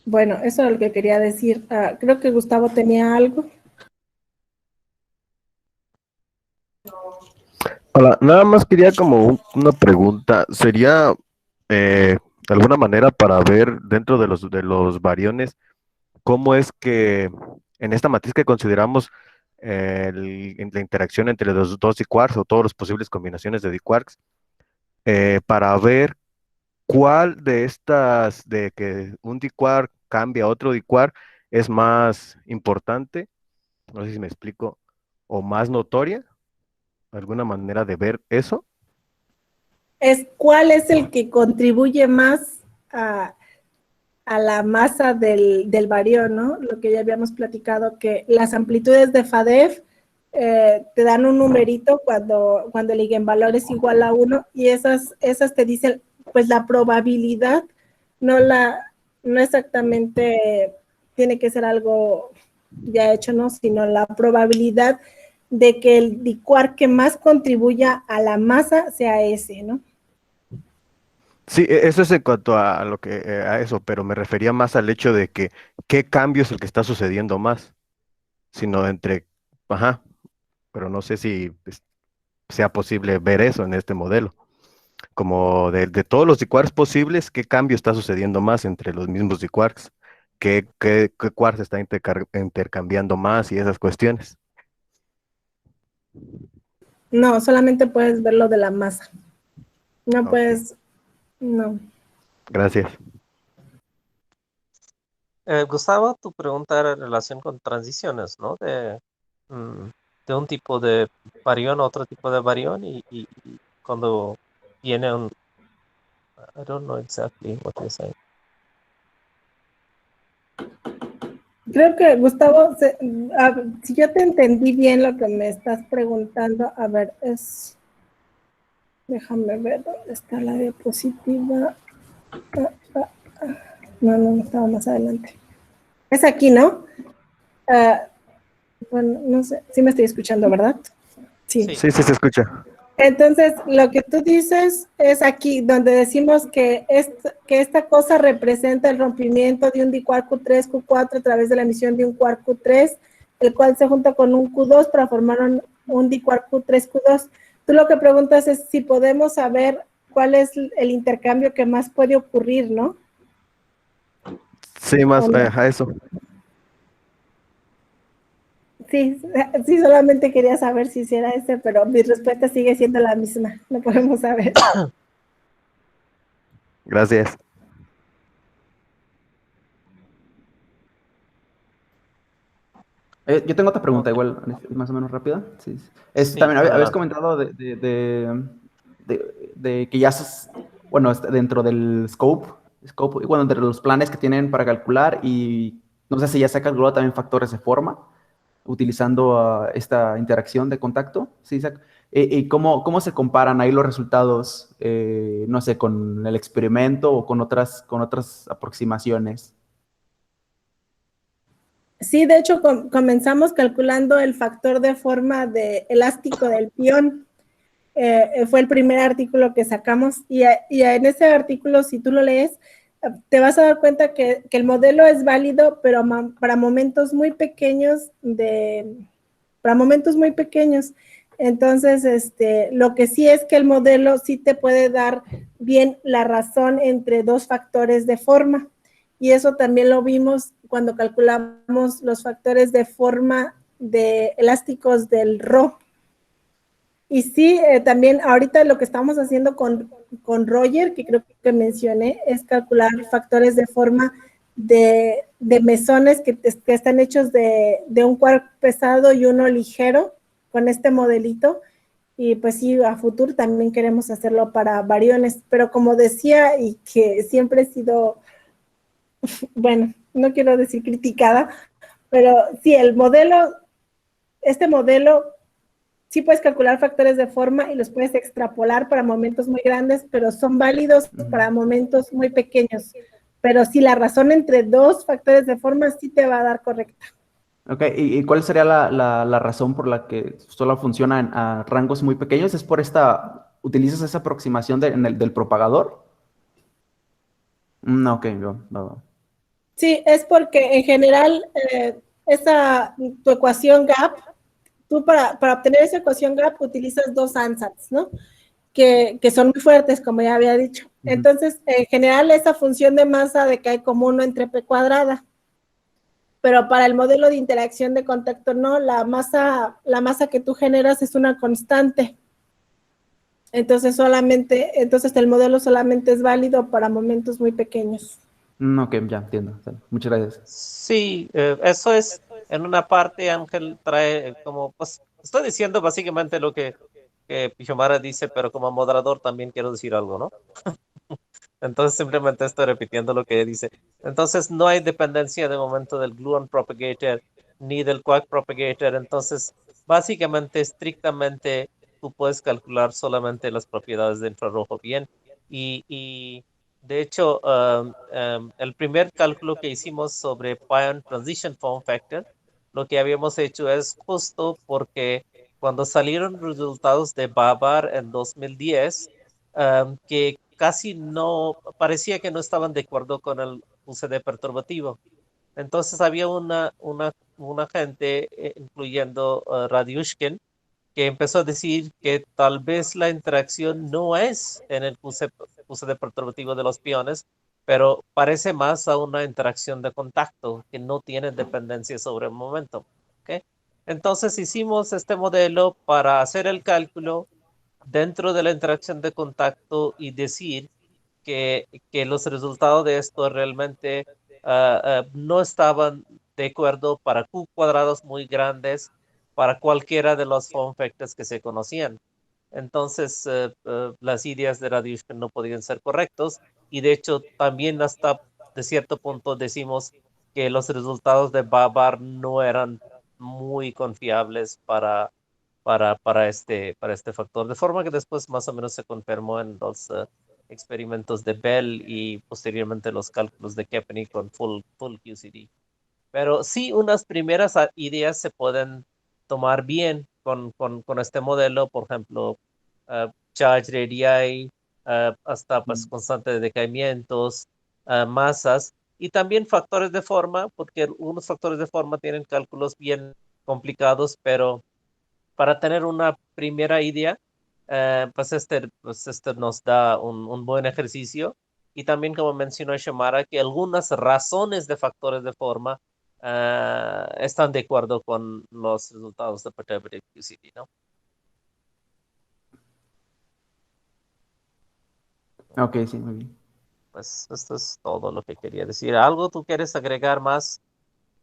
Bueno, eso es lo que quería decir. Creo que Gustavo tenía algo. Hola, nada más quería como una pregunta. ¿Sería de alguna manera para ver dentro de los variones cómo es que en esta matriz que consideramos en la interacción entre los dos diquarks o todas las posibles combinaciones de diquarks, para ver cuál de estas, de que un diquark cambia a otro diquark, es más importante, no sé si me explico, o más notoria, alguna manera de ver eso? ¿Cuál es el que contribuye más a la masa del barión, ¿no? Lo que ya habíamos platicado, que las amplitudes de FADEF te dan un numerito cuando el eigenvalor es igual a 1 y esas te dicen, pues la probabilidad, no exactamente tiene que ser algo ya hecho, ¿no? Sino la probabilidad de que el diquark que más contribuya a la masa sea ese, ¿no? Sí, eso es en cuanto a lo que a eso, pero me refería más al hecho de que qué cambio es el que está sucediendo más, sino entre, ajá, pero no sé si sea posible ver eso en este modelo, como de todos los diquarks posibles, qué cambio está sucediendo más entre los mismos diquarks, qué quark se está intercambiando más y esas cuestiones. No, solamente puedes ver lo de la masa. No Ok, puedes, no. gracias. Gustavo, tu pregunta era en relación con transiciones, ¿no? Mm, de un tipo de barión a otro tipo de barión y cuando viene un... I don't know exactly what you're saying. Creo que Gustavo, si yo te entendí bien lo que me estás preguntando, a ver, déjame ver dónde está la diapositiva. No, estaba más adelante. Es aquí, ¿no? Bueno, no sé, sí me estoy escuchando, ¿verdad? Sí, sí se escucha. Entonces, lo que tú dices es aquí, donde decimos que esta cosa representa el rompimiento de un diquark Q3, Q4 a través de la emisión de un quark Q3, el cual se junta con un Q2 para formar un diquark Q3, Q2. Tú lo que preguntas es si podemos saber cuál es el intercambio que más puede ocurrir, ¿no? Sí, más ¿O no? a eso. Sí, solamente quería saber si era ese, pero mi respuesta sigue siendo la misma. No podemos saber. Gracias. Yo tengo otra pregunta, Ok. igual, más o menos rápida. Sí. Sí, También habías adelante. comentado de que ya bueno, dentro del scope, y bueno, entre los planes que tienen para calcular y no sé si ya se ha calculado también factores de forma utilizando esta interacción de contacto. ¿Sí? ¿Y cómo se comparan ahí los resultados, no sé, con el experimento o con otras aproximaciones? Sí, de hecho, comenzamos calculando el factor de forma elástico del pión. Fue el primer artículo que sacamos y en ese artículo, si tú lo lees, te vas a dar cuenta que el modelo es válido, pero para momentos muy pequeños para momentos muy pequeños. Entonces, lo que sí es que el modelo sí te puede dar bien la razón entre dos factores de forma. Y eso también lo vimos cuando calculamos los factores de forma elásticos del Rho. Y sí, también ahorita lo que estamos haciendo con Roger, que creo que mencioné, es calcular factores de forma de mesones que están hechos de un quark pesado y uno ligero con este modelito. Y pues sí, a futuro también queremos hacerlo para variones. Pero como decía, y que siempre he sido, bueno, no quiero decir criticada, pero sí, este modelo sí puedes calcular factores de forma y los puedes extrapolar para momentos muy grandes, pero son válidos para momentos muy pequeños. Pero sí, la razón entre dos factores de forma sí te va a dar correcta. Ok, ¿y cuál sería la razón por la que solo funciona a rangos muy pequeños? ¿Es por utilizas esa aproximación del propagador? Ok, no. Sí, es porque en general tu ecuación gap, tú para obtener esa ecuación gap utilizas dos ansatz, ¿no? Que son muy fuertes, como ya había dicho. Entonces, en general, esa función de masa decae como 1 entre p cuadrada. Pero para el modelo de interacción de contacto no, la masa que tú generas es una constante. Entonces el modelo solamente es válido para momentos muy pequeños. Ok, ya entiendo. Muchas gracias. Sí, eso es en una parte, Ángel trae como, pues, estoy diciendo básicamente lo que Pijomara dice, pero como moderador también quiero decir algo, ¿no? Entonces simplemente estoy repitiendo lo que dice. Entonces no hay dependencia de momento del gluon propagator ni del quark propagator. Entonces, básicamente, estrictamente, tú puedes calcular solamente las propiedades de infrarrojo bien. Y de hecho, el primer cálculo que hicimos sobre Pion Transition Form Factor, lo que habíamos hecho es justo porque cuando salieron resultados de Babar en 2010, que casi no, parecía que no estaban de acuerdo con el UCD perturbativo. Entonces había una gente, incluyendo Radiushkin, que empezó a decir que tal vez la interacción no es en el UCD perturbativo de los piones, pero parece más a una interacción de contacto que no tiene dependencia sobre el momento. ¿Okay? Entonces hicimos este modelo para hacer el cálculo dentro de la interacción de contacto y decir que los resultados de esto realmente no estaban de acuerdo para Q cuadrados muy grandes para cualquiera de los form factors que se conocían. Entonces, las ideas de Radiushkin no podían ser correctos y de hecho también hasta de cierto punto decimos que los resultados de Babar no eran muy confiables para este factor, de forma que después más o menos se confirmó en los experimentos de Bell y posteriormente los cálculos de Keppeny con full QCD. Pero sí, unas primeras ideas se pueden tomar bien con este modelo, por ejemplo, charge radii, hasta pues constante de decaimientos, masas, y también factores de forma, porque algunos factores de forma tienen cálculos bien complicados, pero para tener una primera idea, pues este nos da un buen ejercicio. Y también, como mencionó Xiomara, que algunas razones de factores de forma están de acuerdo con los resultados de Perturbative QCD, ¿no? Ok, sí, muy bien. Pues esto es todo lo que quería decir. ¿Algo tú quieres agregar más,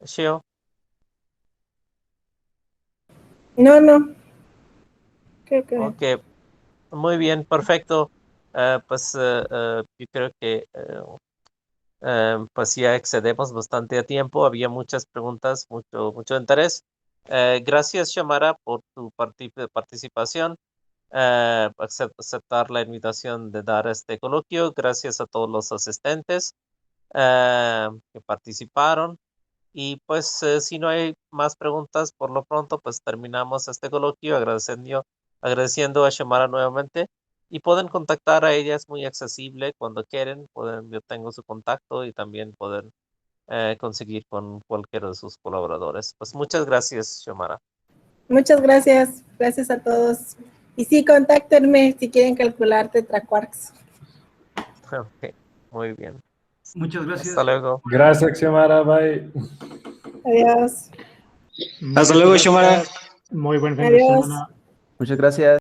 Shio? No, creo que... Ok, muy bien, perfecto. Pues yo creo que pues ya excedemos bastante a tiempo. Había muchas preguntas, mucho interés. Gracias, Xiomara, por tu participación, aceptar la invitación de dar este coloquio. Gracias a todos los asistentes que participaron. Y pues si no hay más preguntas, por lo pronto, pues terminamos este coloquio agradeciendo a Xiomara nuevamente. Y pueden contactar a ella, es muy accesible cuando quieren. Yo tengo su contacto y también pueden conseguir con cualquiera de sus colaboradores. Pues muchas gracias, Xiomara. Muchas gracias. Gracias a todos. Y sí, contáctenme si quieren calcular tetraquarks. Ok, muy bien. Muchas gracias. Hasta luego. Gracias, Xiomara. Bye. Adiós. Hasta luego, Xiomara. Muy buen fin de Adiós. semana. Muchas gracias.